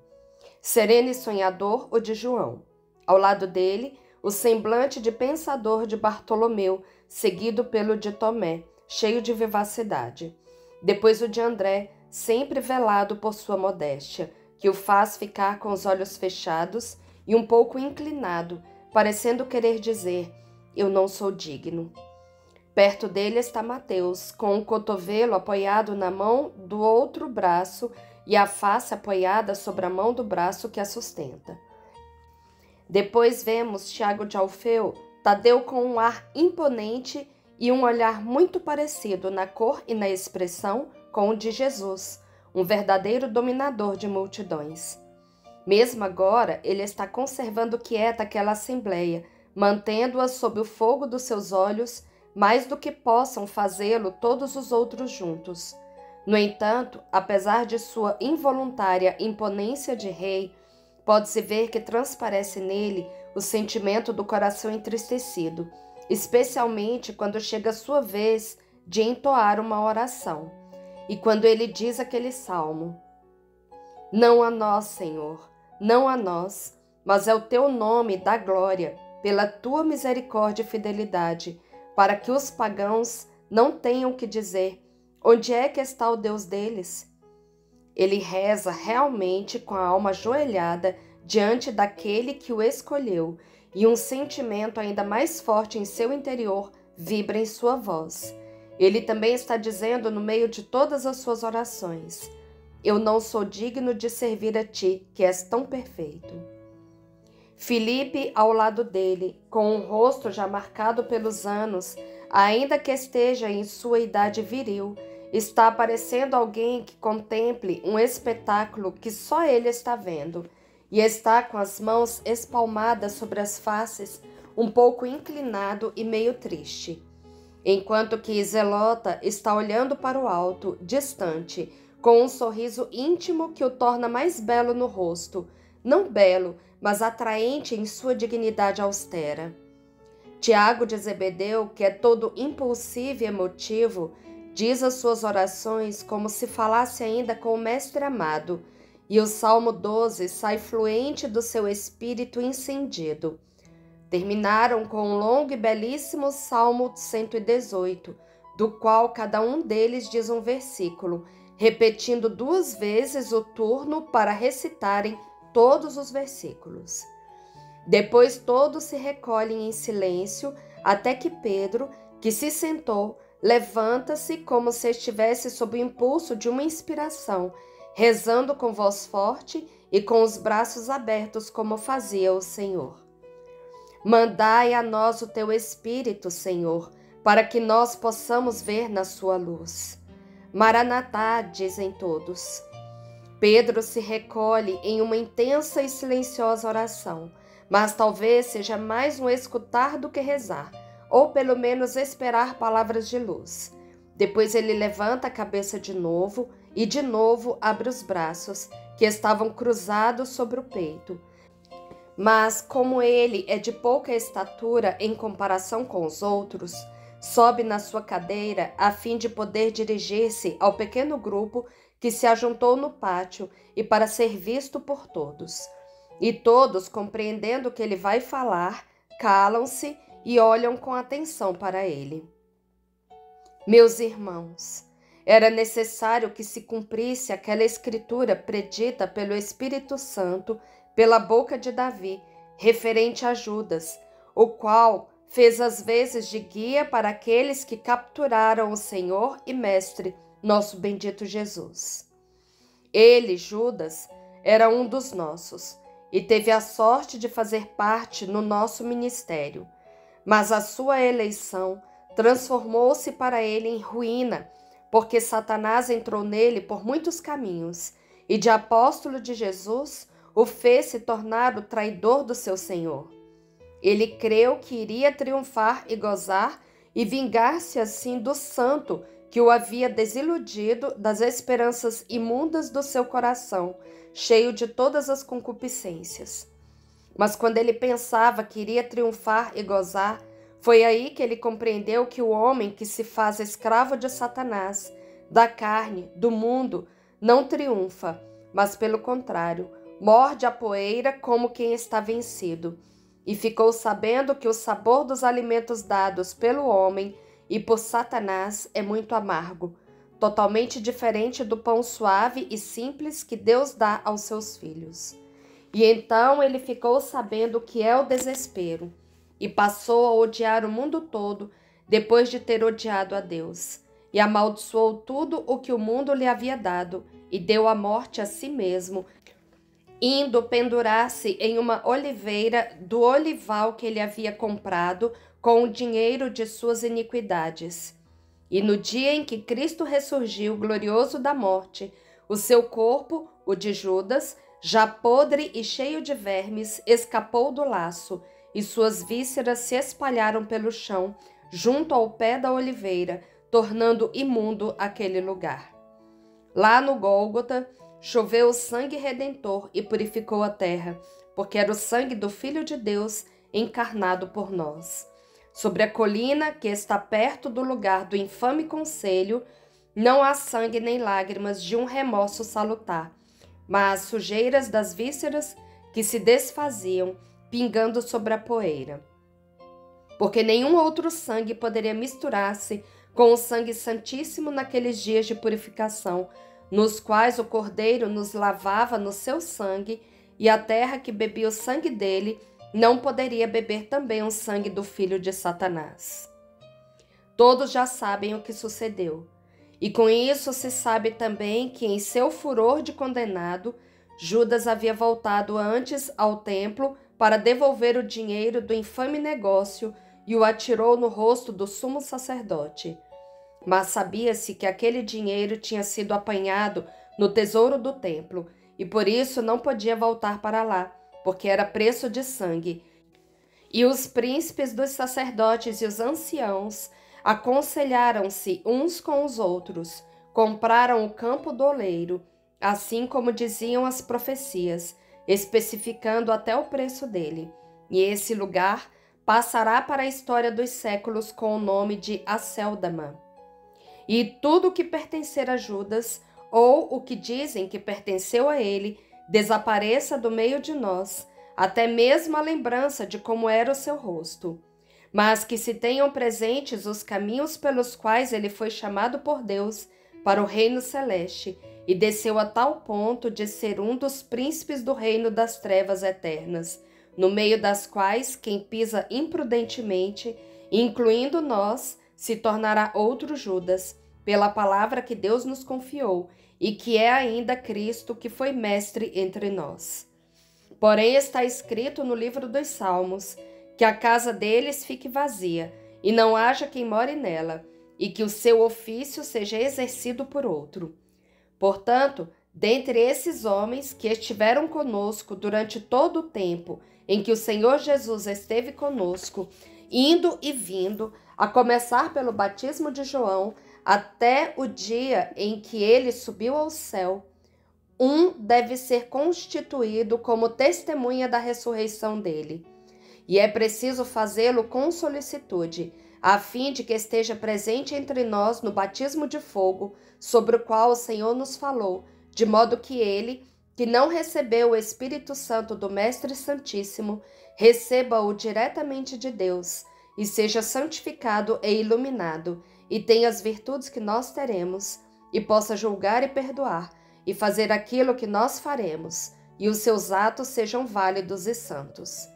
Speaker 1: Sereno e sonhador, o de João. Ao lado dele, o semblante de pensador de Bartolomeu, seguido pelo de Tomé, cheio de vivacidade. Depois o de André, sempre velado por sua modéstia, que o faz ficar com os olhos fechados e um pouco inclinado, parecendo querer dizer: eu não sou digno. Perto dele está Mateus, com o cotovelo apoiado na mão do outro braço e a face apoiada sobre a mão do braço que a sustenta. Depois vemos Tiago de Alfeu, Tadeu com um ar imponente e um olhar muito parecido na cor e na expressão com o de Jesus, um verdadeiro dominador de multidões. Mesmo agora, ele está conservando quieta aquela assembleia, mantendo-a sob o fogo dos seus olhos, mais do que possam fazê-lo todos os outros juntos. No entanto, apesar de sua involuntária imponência de rei, pode-se ver que transparece nele o sentimento do coração entristecido, especialmente quando chega a sua vez de entoar uma oração. E quando ele diz aquele salmo: não a nós, Senhor, não a nós, mas é o teu nome dá glória, pela tua misericórdia e fidelidade, para que os pagãos não tenham que dizer: onde é que está o Deus deles? Ele reza realmente com a alma ajoelhada diante daquele que o escolheu, e um sentimento ainda mais forte em seu interior vibra em sua voz. Ele também está dizendo no meio de todas as suas orações: eu não sou digno de servir a ti, que és tão perfeito. Filipe, ao lado dele, com um rosto já marcado pelos anos, ainda que esteja em sua idade viril, está parecendo alguém que contemple um espetáculo que só ele está vendo, e está com as mãos espalmadas sobre as faces, um pouco inclinado e meio triste. Enquanto que Zelota está olhando para o alto, distante, com um sorriso íntimo que o torna mais belo no rosto, não belo, mas atraente em sua dignidade austera. Tiago de Zebedeu, que é todo impulsivo e emotivo, diz as suas orações como se falasse ainda com o Mestre amado, e o Salmo 12 sai fluente do seu espírito incendido. Terminaram com um longo e belíssimo Salmo 118, do qual cada um deles diz um versículo, repetindo 2 vezes o turno para recitarem todos os versículos. Depois todos se recolhem em silêncio, até que Pedro, que se sentou, levanta-se como se estivesse sob o impulso de uma inspiração, rezando com voz forte e com os braços abertos como fazia o Senhor. Mandai a nós o teu Espírito, Senhor, para que nós possamos ver na sua luz. Maranatá, dizem todos. Pedro se recolhe em uma intensa e silenciosa oração, mas talvez seja mais um escutar do que rezar, ou pelo menos esperar palavras de luz. Depois ele levanta a cabeça de novo e de novo abre os braços, que estavam cruzados sobre o peito. Mas, como ele é de pouca estatura em comparação com os outros, sobe na sua cadeira a fim de poder dirigir-se ao pequeno grupo que se ajuntou no pátio e para ser visto por todos. E todos, compreendendo que ele vai falar, calam-se e olham com atenção para ele. Meus irmãos, era necessário que se cumprisse aquela escritura predita pelo Espírito Santo pela boca de Davi, referente a Judas, o qual fez as vezes de guia para aqueles que capturaram o Senhor e Mestre, nosso bendito Jesus. Ele, Judas, era um dos nossos e teve a sorte de fazer parte no nosso ministério, mas a sua eleição transformou-se para ele em ruína, porque Satanás entrou nele por muitos caminhos e de apóstolo de Jesus o fez se tornar o traidor do seu Senhor. Ele creu que iria triunfar e gozar e vingar-se assim do santo que o havia desiludido das esperanças imundas do seu coração, cheio de todas as concupiscências. Mas quando ele pensava que iria triunfar e gozar, foi aí que ele compreendeu que o homem que se faz escravo de Satanás, da carne, do mundo, não triunfa, mas pelo contrário, morde a poeira como quem está vencido, e ficou sabendo que o sabor dos alimentos dados pelo homem e por Satanás é muito amargo, totalmente diferente do pão suave e simples que Deus dá aos seus filhos. E então ele ficou sabendo o que é o desespero, e passou a odiar o mundo todo, depois de ter odiado a Deus, e amaldiçoou tudo o que o mundo lhe havia dado, e deu a morte a si mesmo, indo pendurar-se em uma oliveira do olival que ele havia comprado com o dinheiro de suas iniquidades. E no dia em que Cristo ressurgiu, glorioso da morte, o seu corpo, o de Judas, já podre e cheio de vermes, escapou do laço, e suas vísceras se espalharam pelo chão, junto ao pé da oliveira, tornando imundo aquele lugar. Lá no Gólgota, choveu o sangue redentor e purificou a terra, porque era o sangue do Filho de Deus encarnado por nós. Sobre a colina que está perto do lugar do infame conselho, não há sangue nem lágrimas de um remorso salutar, mas sujeiras das vísceras que se desfaziam, pingando sobre a poeira. Porque nenhum outro sangue poderia misturar-se com o sangue santíssimo naqueles dias de purificação, nos quais o Cordeiro nos lavava no seu sangue, e a terra que bebia o sangue dele não poderia beber também o sangue do filho de Satanás. Todos já sabem o que sucedeu, e com isso se sabe também que em seu furor de condenado, Judas havia voltado antes ao templo para devolver o dinheiro do infame negócio e o atirou no rosto do sumo sacerdote. Mas sabia-se que aquele dinheiro tinha sido apanhado no tesouro do templo e por isso não podia voltar para lá, porque era preço de sangue. E os príncipes dos sacerdotes e os anciãos aconselharam-se uns com os outros, compraram o campo do oleiro, assim como diziam as profecias, especificando até o preço dele. E esse lugar passará para a história dos séculos com o nome de Acéldama. E tudo o que pertencer a Judas, ou o que dizem que pertenceu a ele, desapareça do meio de nós, até mesmo a lembrança de como era o seu rosto. Mas que se tenham presentes os caminhos pelos quais ele foi chamado por Deus para o reino celeste, e desceu a tal ponto de ser um dos príncipes do reino das trevas eternas, no meio das quais quem pisa imprudentemente, incluindo nós, se tornará outro Judas, pela palavra que Deus nos confiou, e que é ainda Cristo, que foi mestre entre nós. Porém está escrito no livro dos Salmos, que a casa deles fique vazia, e não haja quem more nela, e que o seu ofício seja exercido por outro. Portanto, dentre esses homens que estiveram conosco durante todo o tempo em que o Senhor Jesus esteve conosco, indo e vindo, a começar pelo batismo de João, até o dia em que ele subiu ao céu, um deve ser constituído como testemunha da ressurreição dele. E é preciso fazê-lo com solicitude, a fim de que esteja presente entre nós no batismo de fogo, sobre o qual o Senhor nos falou, de modo que ele, que não recebeu o Espírito Santo do Mestre Santíssimo, receba-o diretamente de Deus, e seja santificado e iluminado, e tenha as virtudes que nós teremos, e possa julgar e perdoar, e fazer aquilo que nós faremos, e os seus atos sejam válidos e santos.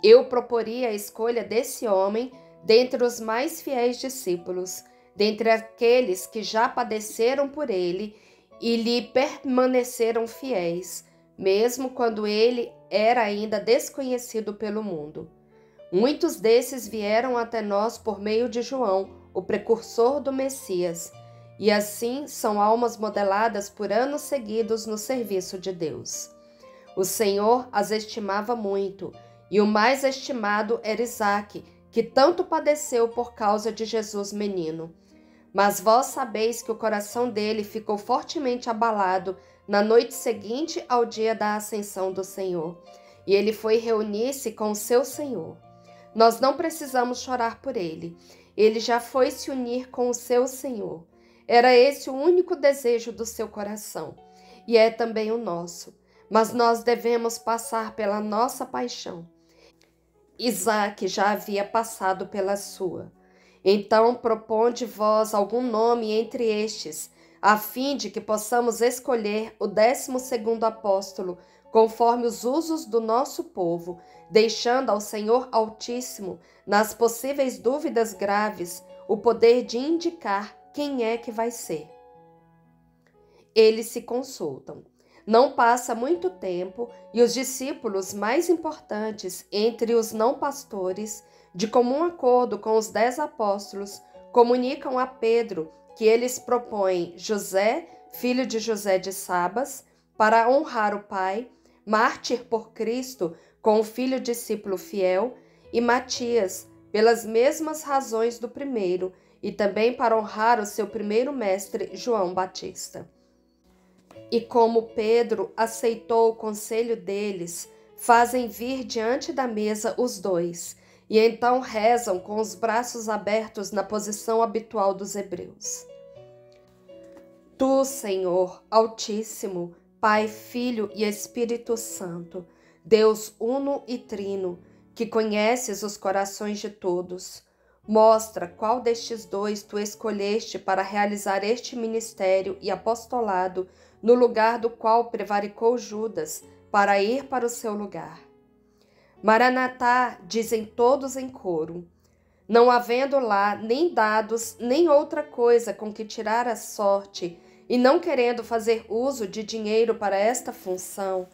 Speaker 1: Eu proporia a escolha desse homem dentre os mais fiéis discípulos, dentre aqueles que já padeceram por ele e lhe permaneceram fiéis, mesmo quando ele era ainda desconhecido pelo mundo. Muitos desses vieram até nós por meio de João, o precursor do Messias, e assim são almas modeladas por anos seguidos no serviço de Deus. O Senhor as estimava muito, e o mais estimado era Isaque, que tanto padeceu por causa de Jesus menino. Mas vós sabeis que o coração dele ficou fortemente abalado na noite seguinte ao dia da ascensão do Senhor, e ele foi reunir-se com o seu Senhor. Nós não precisamos chorar por ele. Ele já foi se unir com o seu Senhor. Era esse o único desejo do seu coração, e é também o nosso. Mas nós devemos passar pela nossa paixão. Isaque já havia passado pela sua. Então proponde vós algum nome entre estes, a fim de que possamos escolher o 12º apóstolo, conforme os usos do nosso povo, deixando ao Senhor Altíssimo, nas possíveis dúvidas graves, o poder de indicar quem é que vai ser. Eles se consultam. Não passa muito tempo e os discípulos mais importantes entre os não pastores, de comum acordo com os 10 apóstolos, comunicam a Pedro que eles propõem José, filho de José de Sabas, para honrar o pai, mártir por Cristo com o filho discípulo fiel, e Matias, pelas mesmas razões do primeiro, e também para honrar o seu primeiro mestre, João Batista. E como Pedro aceitou o conselho deles, fazem vir diante da mesa os dois, e então rezam com os braços abertos na posição habitual dos hebreus. Tu, Senhor, Altíssimo, Pai, Filho e Espírito Santo, Deus uno e trino, que conheces os corações de todos, mostra qual destes dois tu escolheste para realizar este ministério e apostolado no lugar do qual prevaricou Judas para ir para o seu lugar. Maranatá, dizem todos em coro, não havendo lá nem dados nem outra coisa com que tirar a sorte, e não querendo fazer uso de dinheiro para esta função,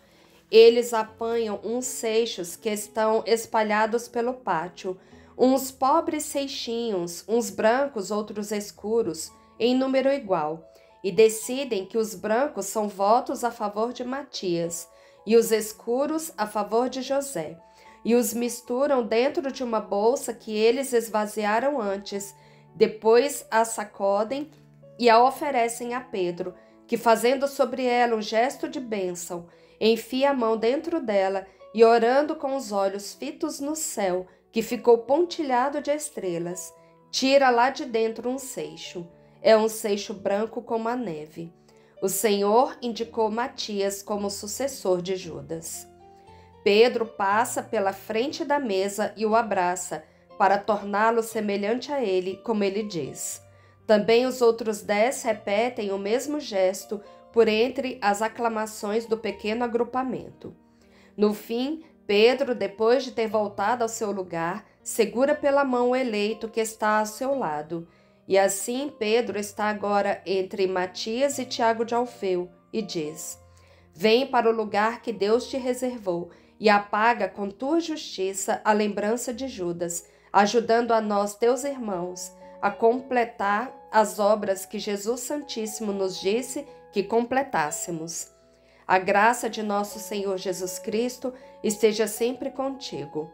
Speaker 1: eles apanham uns seixos que estão espalhados pelo pátio, uns pobres seixinhos, uns brancos, outros escuros, em número igual, e decidem que os brancos são votos a favor de Matias, e os escuros a favor de José, e os misturam dentro de uma bolsa que eles esvaziaram antes, depois a sacodem e a oferecem a Pedro, que, fazendo sobre ela um gesto de bênção, enfia a mão dentro dela e, orando com os olhos fitos no céu, que ficou pontilhado de estrelas, tira lá de dentro um seixo. É um seixo branco como a neve. O Senhor indicou Matias como sucessor de Judas. Pedro passa pela frente da mesa e o abraça, para torná-lo semelhante a ele, como ele diz. Também os outros 10 repetem o mesmo gesto por entre as aclamações do pequeno agrupamento. No fim, Pedro, depois de ter voltado ao seu lugar, segura pela mão o eleito que está ao seu lado. E assim Pedro está agora entre Matias e Tiago de Alfeu e diz: vem para o lugar que Deus te reservou e apaga com tua justiça a lembrança de Judas, ajudando a nós, teus irmãos, a completar as obras que Jesus Santíssimo nos disse que completássemos. A graça de nosso Senhor Jesus Cristo esteja sempre contigo.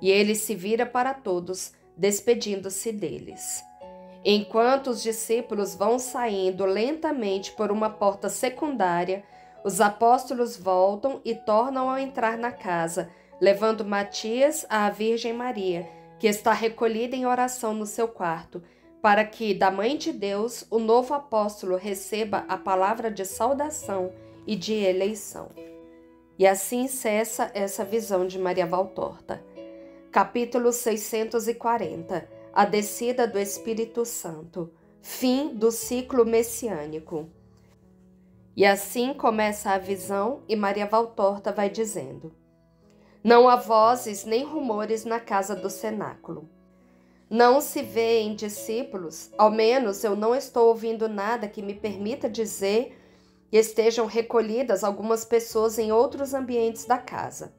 Speaker 1: E ele se vira para todos, despedindo-se deles. Enquanto os discípulos vão saindo lentamente por uma porta secundária, os apóstolos voltam e tornam a entrar na casa, levando Matias à Virgem Maria, que está recolhida em oração no seu quarto, para que, da Mãe de Deus, o novo apóstolo receba a palavra de saudação e de eleição. E assim cessa essa visão de Maria Valtorta. Capítulo 640. A descida do Espírito Santo. Fim do ciclo messiânico. E assim começa a visão e Maria Valtorta vai dizendo: não há vozes nem rumores na casa do cenáculo. Não se vêem discípulos, ao menos eu não estou ouvindo nada que me permita dizer que estejam recolhidas algumas pessoas em outros ambientes da casa.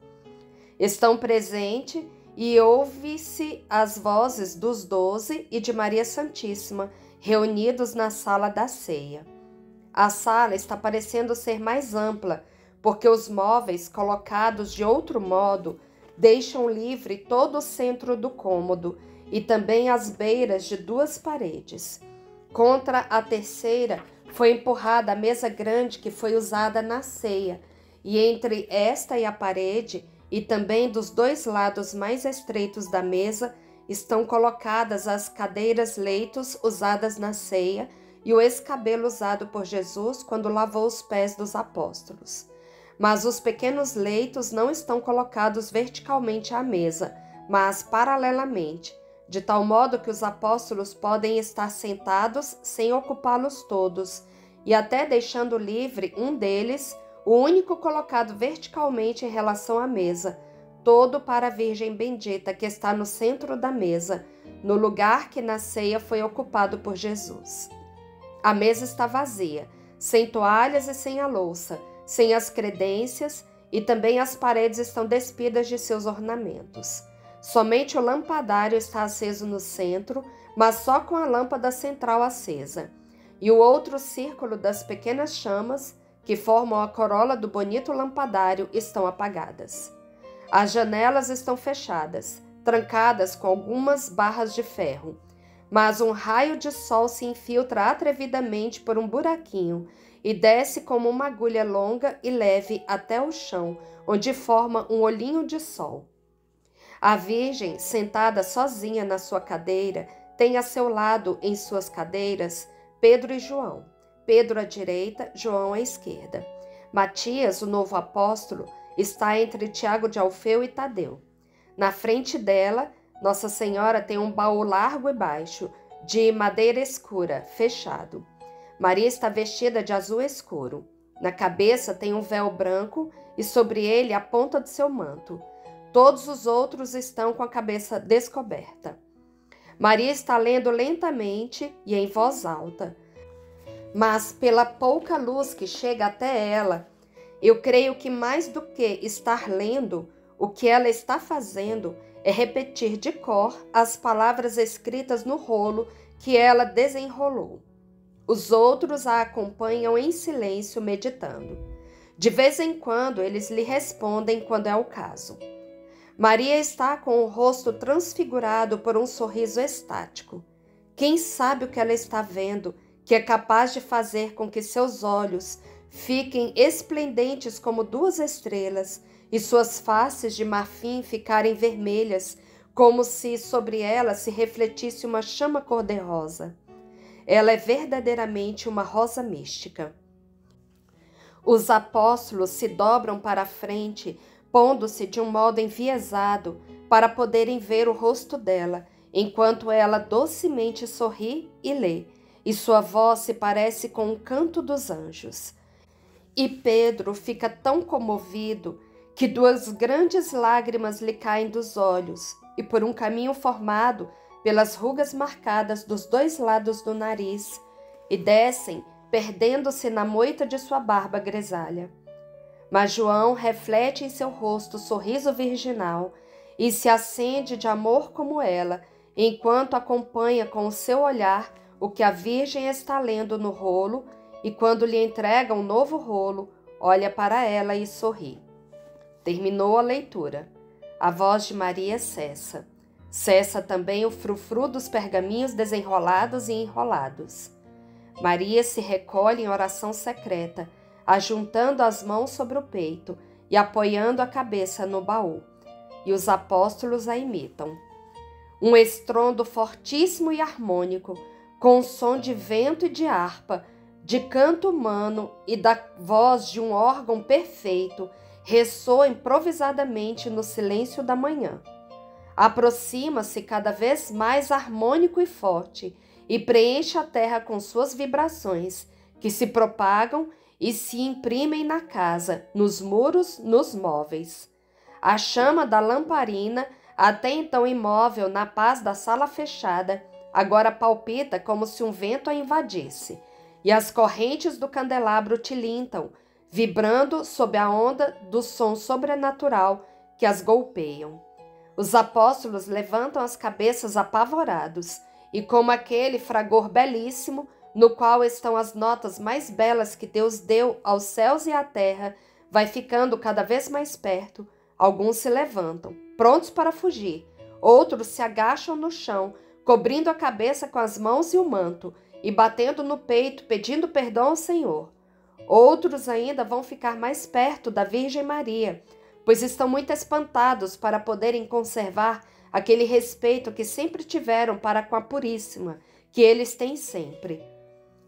Speaker 1: Estão presentes e ouve-se as vozes dos 12 e de Maria Santíssima, reunidos na sala da ceia. A sala está parecendo ser mais ampla, porque os móveis, colocados de outro modo, deixam livre todo o centro do cômodo e também as beiras de duas paredes. Contra a terceira foi empurrada a mesa grande que foi usada na ceia, e entre esta e a parede, e também dos dois lados mais estreitos da mesa, estão colocadas as cadeiras-leitos usadas na ceia e o escabelo usado por Jesus quando lavou os pés dos apóstolos. Mas os pequenos leitos não estão colocados verticalmente à mesa, mas paralelamente, de tal modo que os apóstolos podem estar sentados sem ocupá-los todos, e até deixando livre um deles, o único colocado verticalmente em relação à mesa, todo para a Virgem Bendita que está no centro da mesa, no lugar que na ceia foi ocupado por Jesus. A mesa está vazia, sem toalhas e sem a louça, sem as credências, e também as paredes estão despidas de seus ornamentos. Somente o lampadário está aceso no centro, mas só com a lâmpada central acesa, e o outro círculo das pequenas chamas, que formam a corola do bonito lampadário, estão apagadas. As janelas estão fechadas, trancadas com algumas barras de ferro, mas um raio de sol se infiltra atrevidamente por um buraquinho e desce como uma agulha longa e leve até o chão, onde forma um olhinho de sol. A Virgem, sentada sozinha na sua cadeira, tem a seu lado, em suas cadeiras, Pedro e João. Pedro à direita, João à esquerda. Matias, o novo apóstolo, está entre Tiago de Alfeu e Tadeu. Na frente dela, Nossa Senhora tem um baú largo e baixo, de madeira escura, fechado. Maria está vestida de azul escuro. Na cabeça tem um véu branco e sobre ele a ponta de seu manto. Todos os outros estão com a cabeça descoberta. Maria está lendo lentamente e em voz alta. Mas pela pouca luz que chega até ela, eu creio que mais do que estar lendo, o que ela está fazendo é repetir de cor as palavras escritas no rolo que ela desenrolou. Os outros a acompanham em silêncio, meditando. De vez em quando, eles lhe respondem quando é o caso. Maria está com o rosto transfigurado por um sorriso estático. Quem sabe o que ela está vendo, que é capaz de fazer com que seus olhos fiquem esplendentes como duas estrelas e suas faces de marfim ficarem vermelhas, como se sobre ela se refletisse uma chama cor-de-rosa. Ela é verdadeiramente uma rosa mística. Os apóstolos se dobram para a frente, pondo-se de um modo enviesado para poderem ver o rosto dela, enquanto ela docemente sorri e lê, e sua voz se parece com o canto dos anjos. E Pedro fica tão comovido que duas grandes lágrimas lhe caem dos olhos, e por um caminho formado pelas rugas marcadas dos dois lados do nariz, e descem, perdendo-se na moita de sua barba grisalha. Mas João reflete em seu rosto o sorriso virginal e se acende de amor como ela, enquanto acompanha com o seu olhar o que a Virgem está lendo no rolo, e quando lhe entrega um novo rolo, olha para ela e sorri. Terminou a leitura. A voz de Maria cessa. Cessa também o frufru dos pergaminhos desenrolados e enrolados. Maria se recolhe em oração secreta, ajuntando as mãos sobre o peito e apoiando a cabeça no baú. E os apóstolos a imitam. Um estrondo fortíssimo e harmônico, com som de vento e de harpa, de canto humano e da voz de um órgão perfeito, ressoa improvisadamente no silêncio da manhã. Aproxima-se cada vez mais harmônico e forte e preenche a terra com suas vibrações, que se propagam e se imprimem na casa, nos muros, nos móveis. A chama da lamparina, até então imóvel na paz da sala fechada, agora palpita como se um vento a invadisse, e as correntes do candelabro tilintam, vibrando sob a onda do som sobrenatural que as golpeiam. Os apóstolos levantam as cabeças apavorados, e como aquele fragor belíssimo, no qual estão as notas mais belas que Deus deu aos céus e à terra, vai ficando cada vez mais perto, alguns se levantam, prontos para fugir, outros se agacham no chão, cobrindo a cabeça com as mãos e o manto, e batendo no peito, pedindo perdão ao Senhor. Outros ainda vão ficar mais perto da Virgem Maria, pois estão muito espantados para poderem conservar aquele respeito que sempre tiveram para com a Puríssima, que eles têm sempre.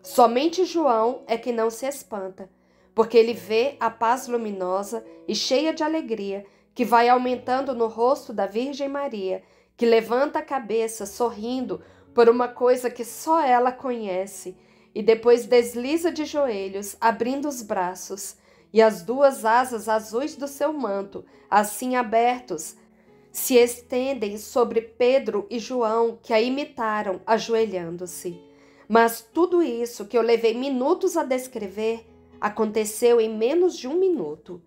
Speaker 1: Somente João é que não se espanta, porque ele vê a paz luminosa e cheia de alegria que vai aumentando no rosto da Virgem Maria, que levanta a cabeça sorrindo por uma coisa que só ela conhece, e depois desliza de joelhos, abrindo os braços, e as duas asas azuis do seu manto, assim abertos, se estendem sobre Pedro e João, que a imitaram, ajoelhando-se. Mas tudo isso que eu levei minutos a descrever aconteceu em menos de 1 minuto.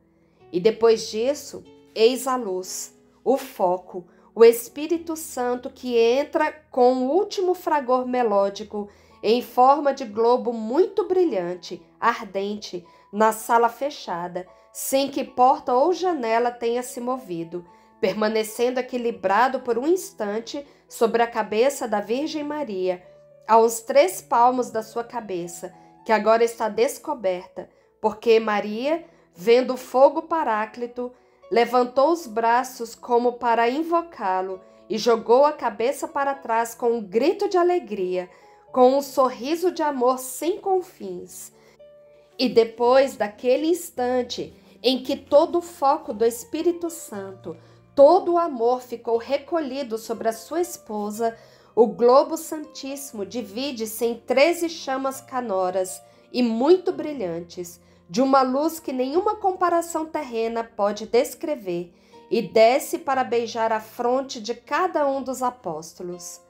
Speaker 1: E depois disso, eis a luz, o foco, o Espírito Santo que entra com o último fragor melódico em forma de globo muito brilhante, ardente, na sala fechada, sem que porta ou janela tenha se movido, permanecendo equilibrado por um instante sobre a cabeça da Virgem Maria, a uns 3 palmos da sua cabeça, que agora está descoberta, porque Maria, vendo o fogo paráclito, levantou os braços como para invocá-lo e jogou a cabeça para trás com um grito de alegria, com um sorriso de amor sem confins. E depois daquele instante em que todo o foco do Espírito Santo, todo o amor ficou recolhido sobre a sua esposa, o globo santíssimo divide-se em 13 chamas canoras e muito brilhantes, de uma luz que nenhuma comparação terrena pode descrever, e desce para beijar a fronte de cada um dos apóstolos.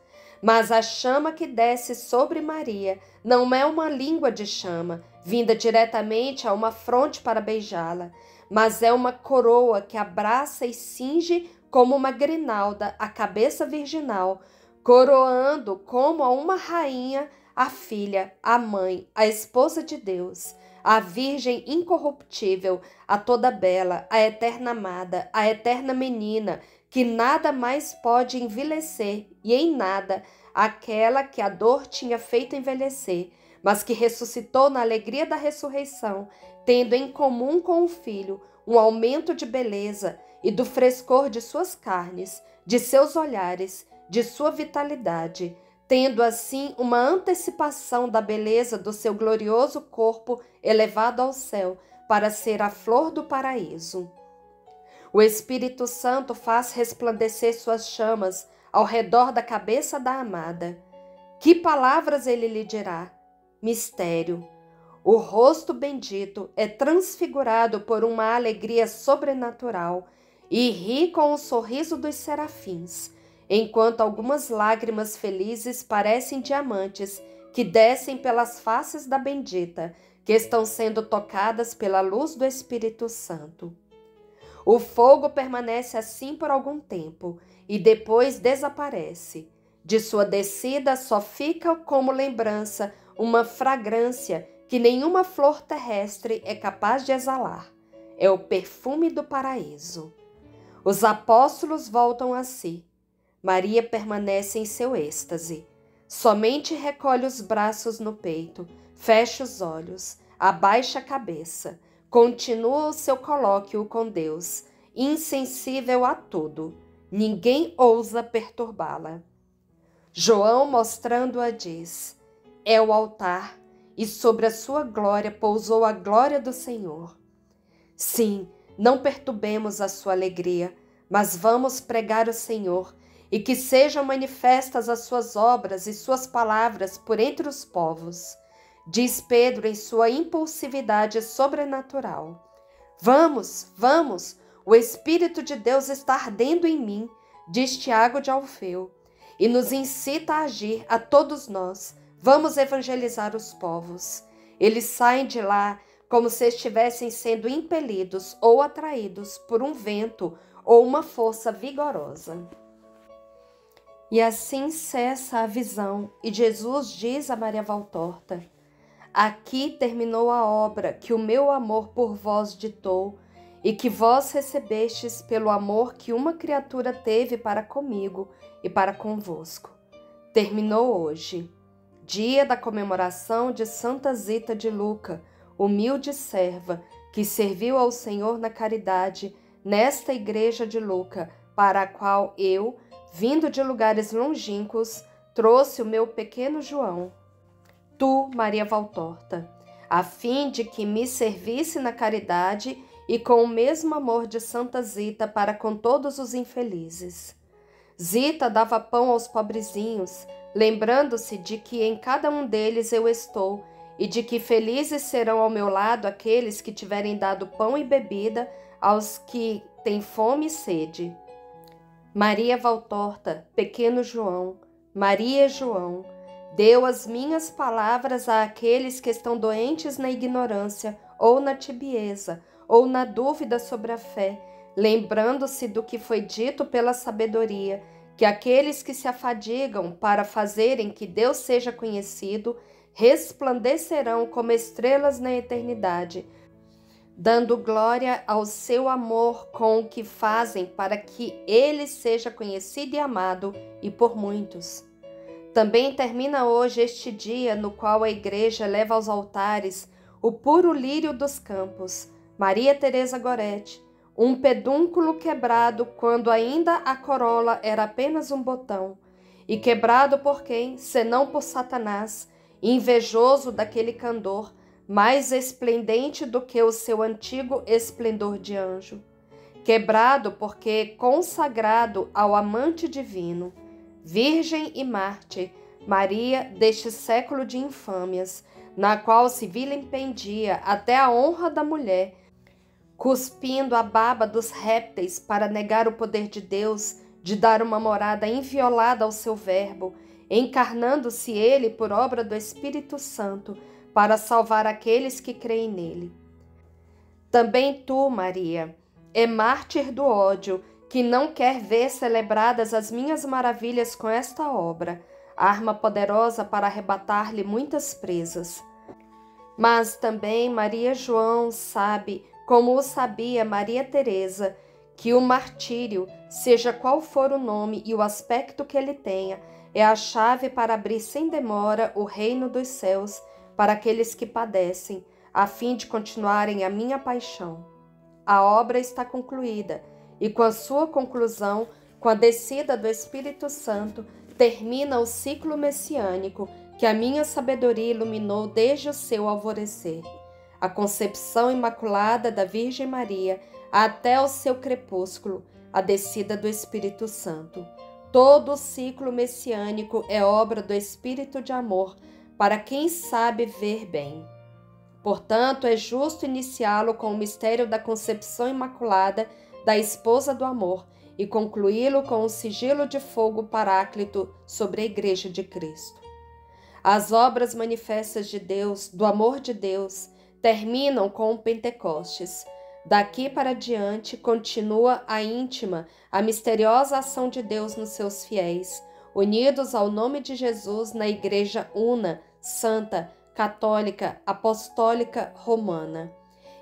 Speaker 1: Mas a chama que desce sobre Maria não é uma língua de chama, vinda diretamente a uma fronte para beijá-la, mas é uma coroa que abraça e cinge como uma grinalda a cabeça virginal, coroando como a uma rainha a filha, a mãe, a esposa de Deus, a Virgem incorruptível, a toda bela, a eterna amada, a eterna menina, que nada mais pode envelhecer, e em nada aquela que a dor tinha feito envelhecer, mas que ressuscitou na alegria da ressurreição, tendo em comum com o Filho um aumento de beleza e do frescor de suas carnes, de seus olhares, de sua vitalidade, tendo assim uma antecipação da beleza do seu glorioso corpo elevado ao céu para ser a flor do paraíso. O Espírito Santo faz resplandecer suas chamas ao redor da cabeça da amada. Que palavras ele lhe dirá? Mistério. O rosto bendito é transfigurado por uma alegria sobrenatural e ri com o sorriso dos serafins, enquanto algumas lágrimas felizes parecem diamantes que descem pelas faces da bendita, que estão sendo tocadas pela luz do Espírito Santo. O fogo permanece assim por algum tempo e depois desaparece. De sua descida só fica como lembrança uma fragrância que nenhuma flor terrestre é capaz de exalar. É o perfume do paraíso. Os apóstolos voltam a si. Maria permanece em seu êxtase. Somente recolhe os braços no peito, fecha os olhos, abaixa a cabeça, continua o seu colóquio com Deus, insensível a tudo. Ninguém ousa perturbá-la. João, mostrando-a, diz: é o altar, e sobre a sua glória pousou a glória do Senhor. Sim, não perturbemos a sua alegria, mas vamos pregar o Senhor, e que sejam manifestas as suas obras e suas palavras por entre os povos. Diz Pedro em sua impulsividade sobrenatural. Vamos, vamos, o Espírito de Deus está ardendo em mim, diz Tiago de Alfeu, e nos incita a agir a todos nós. Vamos evangelizar os povos. Eles saem de lá como se estivessem sendo impelidos ou atraídos por um vento ou uma força vigorosa. E assim cessa a visão, e Jesus diz a Maria Valtorta: aqui terminou a obra que o meu amor por vós ditou, e que vós recebestes pelo amor que uma criatura teve para comigo e para convosco. Terminou hoje, dia da comemoração de Santa Zita de Luca, humilde serva, que serviu ao Senhor na caridade nesta igreja de Luca, para a qual eu, vindo de lugares longínquos, trouxe o meu pequeno João. Tu, Maria Valtorta, a fim de que me servisse na caridade e com o mesmo amor de Santa Zita para com todos os infelizes. Zita dava pão aos pobrezinhos, lembrando-se de que em cada um deles eu estou, e de que felizes serão ao meu lado aqueles que tiverem dado pão e bebida aos que têm fome e sede. Maria Valtorta, pequeno João, Maria João, deu as minhas palavras àqueles que estão doentes na ignorância ou na tibieza, ou na dúvida sobre a fé, lembrando-se do que foi dito pela sabedoria, que aqueles que se afadigam para fazerem que Deus seja conhecido, resplandecerão como estrelas na eternidade, dando glória ao seu amor com o que fazem para que ele seja conhecido e amado, e por muitos. Também termina hoje este dia no qual a Igreja leva aos altares o puro lírio dos campos, Maria Teresa Goretti, um pedúnculo quebrado quando ainda a corola era apenas um botão, e quebrado por quem, senão por Satanás, invejoso daquele candor, mais esplendente do que o seu antigo esplendor de anjo. Quebrado porque consagrado ao amante divino, Virgem e Mártir, Maria deste século de infâmias, na qual se vilipendia até a honra da mulher, cuspindo a baba dos répteis para negar o poder de Deus de dar uma morada inviolada ao seu verbo, encarnando-se ele por obra do Espírito Santo para salvar aqueles que creem nele. Também tu, Maria, é mártir do ódio, que não quer ver celebradas as minhas maravilhas com esta obra, arma poderosa para arrebatar-lhe muitas presas. Mas também Maria João sabe, como o sabia Maria Teresa, que o martírio, seja qual for o nome e o aspecto que ele tenha, é a chave para abrir sem demora o reino dos céus para aqueles que padecem, a fim de continuarem a minha paixão. A obra está concluída, e com a sua conclusão, com a descida do Espírito Santo, termina o ciclo messiânico que a minha sabedoria iluminou desde o seu alvorecer, a concepção imaculada da Virgem Maria até o seu crepúsculo, a descida do Espírito Santo. Todo o ciclo messiânico é obra do Espírito de amor para quem sabe ver bem. Portanto, é justo iniciá-lo com o mistério da concepção imaculada da esposa do amor e concluí-lo com um sigilo de fogo paráclito sobre a Igreja de Cristo. As obras manifestas de Deus, do amor de Deus, terminam com o Pentecostes. Daqui para diante continua a íntima, a misteriosa ação de Deus nos seus fiéis, unidos ao nome de Jesus na Igreja una, santa, católica, apostólica, romana.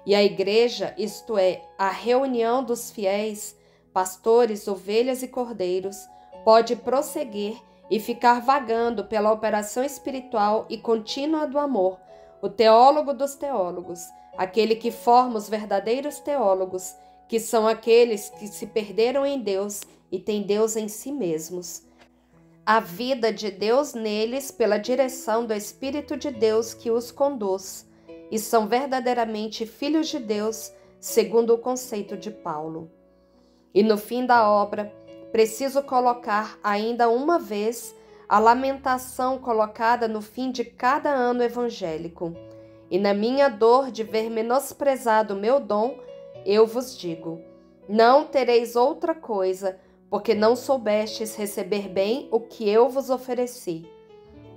Speaker 1: E a Igreja, isto é, a reunião dos fiéis, pastores, ovelhas e cordeiros, pode prosseguir e ficar vagando pela operação espiritual e contínua do amor, o teólogo dos teólogos, aquele que forma os verdadeiros teólogos, que são aqueles que se perderam em Deus e têm Deus em si mesmos. A vida de Deus neles pela direção do Espírito de Deus que os conduz, e são verdadeiramente filhos de Deus, segundo o conceito de Paulo. E no fim da obra, preciso colocar ainda uma vez a lamentação colocada no fim de cada ano evangélico. E na minha dor de ver menosprezado o meu dom, eu vos digo: não tereis outra coisa, porque não soubestes receber bem o que eu vos ofereci.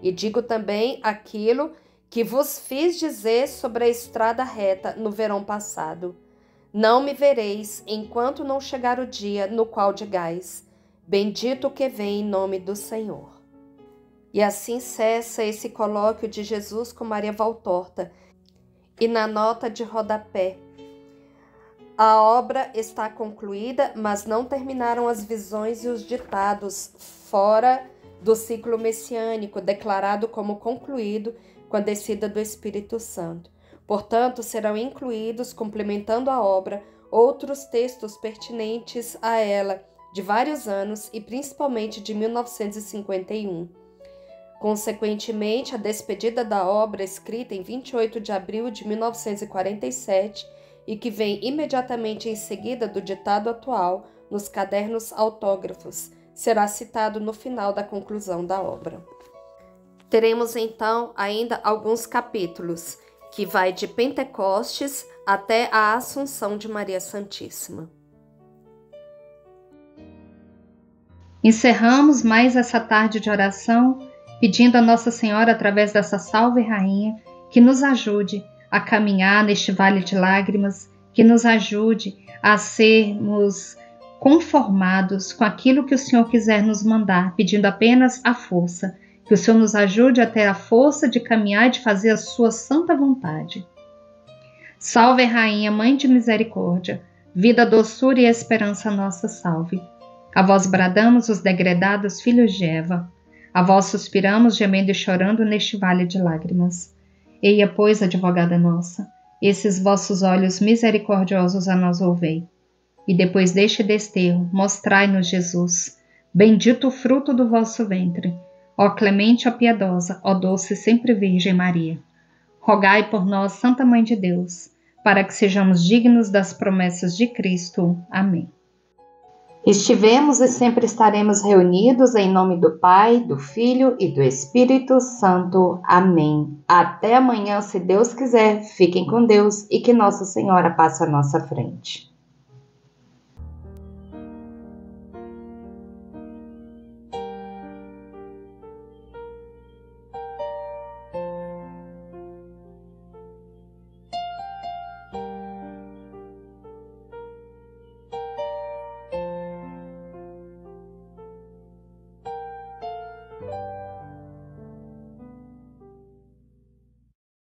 Speaker 1: E digo também aquilo que vos fiz dizer sobre a estrada reta no verão passado. Não me vereis enquanto não chegar o dia no qual digais: bendito o que vem em nome do Senhor. E assim cessa esse colóquio de Jesus com Maria Valtorta. E na nota de rodapé: a obra está concluída, mas não terminaram as visões e os ditados fora do ciclo messiânico, declarado como concluído com a descida do Espírito Santo. Portanto, serão incluídos, complementando a obra, outros textos pertinentes a ela, de vários anos e principalmente de 1951. Consequentemente, a despedida da obra, escrita em 28 de abril de 1947 e que vem imediatamente em seguida do ditado atual nos cadernos autógrafos, será citado no final da conclusão da obra. Teremos então ainda alguns capítulos, que vai de Pentecostes até a Assunção de Maria Santíssima.
Speaker 2: Encerramos mais essa tarde de oração, pedindo a Nossa Senhora, através dessa Salve Rainha, que nos ajude a caminhar neste vale de lágrimas, que nos ajude a sermos conformados com aquilo que o Senhor quiser nos mandar, pedindo apenas a força, que o Senhor nos ajude a ter a força de caminhar e de fazer a sua santa vontade. Salve Rainha, Mãe de Misericórdia, vida, doçura e esperança nossa salve. A vós bradamos os degredados filhos de Eva, a vós suspiramos gemendo e chorando neste vale de lágrimas. Eia, pois, advogada nossa, esses vossos olhos misericordiosos a nós ouvei. E depois deste desterro, mostrai-nos Jesus, bendito o fruto do vosso ventre. Ó clemente, ó piedosa, ó doce sempre Virgem Maria. Rogai por nós, Santa Mãe de Deus, para que sejamos dignos das promessas de Cristo. Amém. Estivemos e sempre estaremos reunidos em nome do Pai, do Filho e do Espírito Santo. Amém. Até amanhã, se Deus quiser. Fiquem com Deus e que Nossa Senhora passe à nossa frente.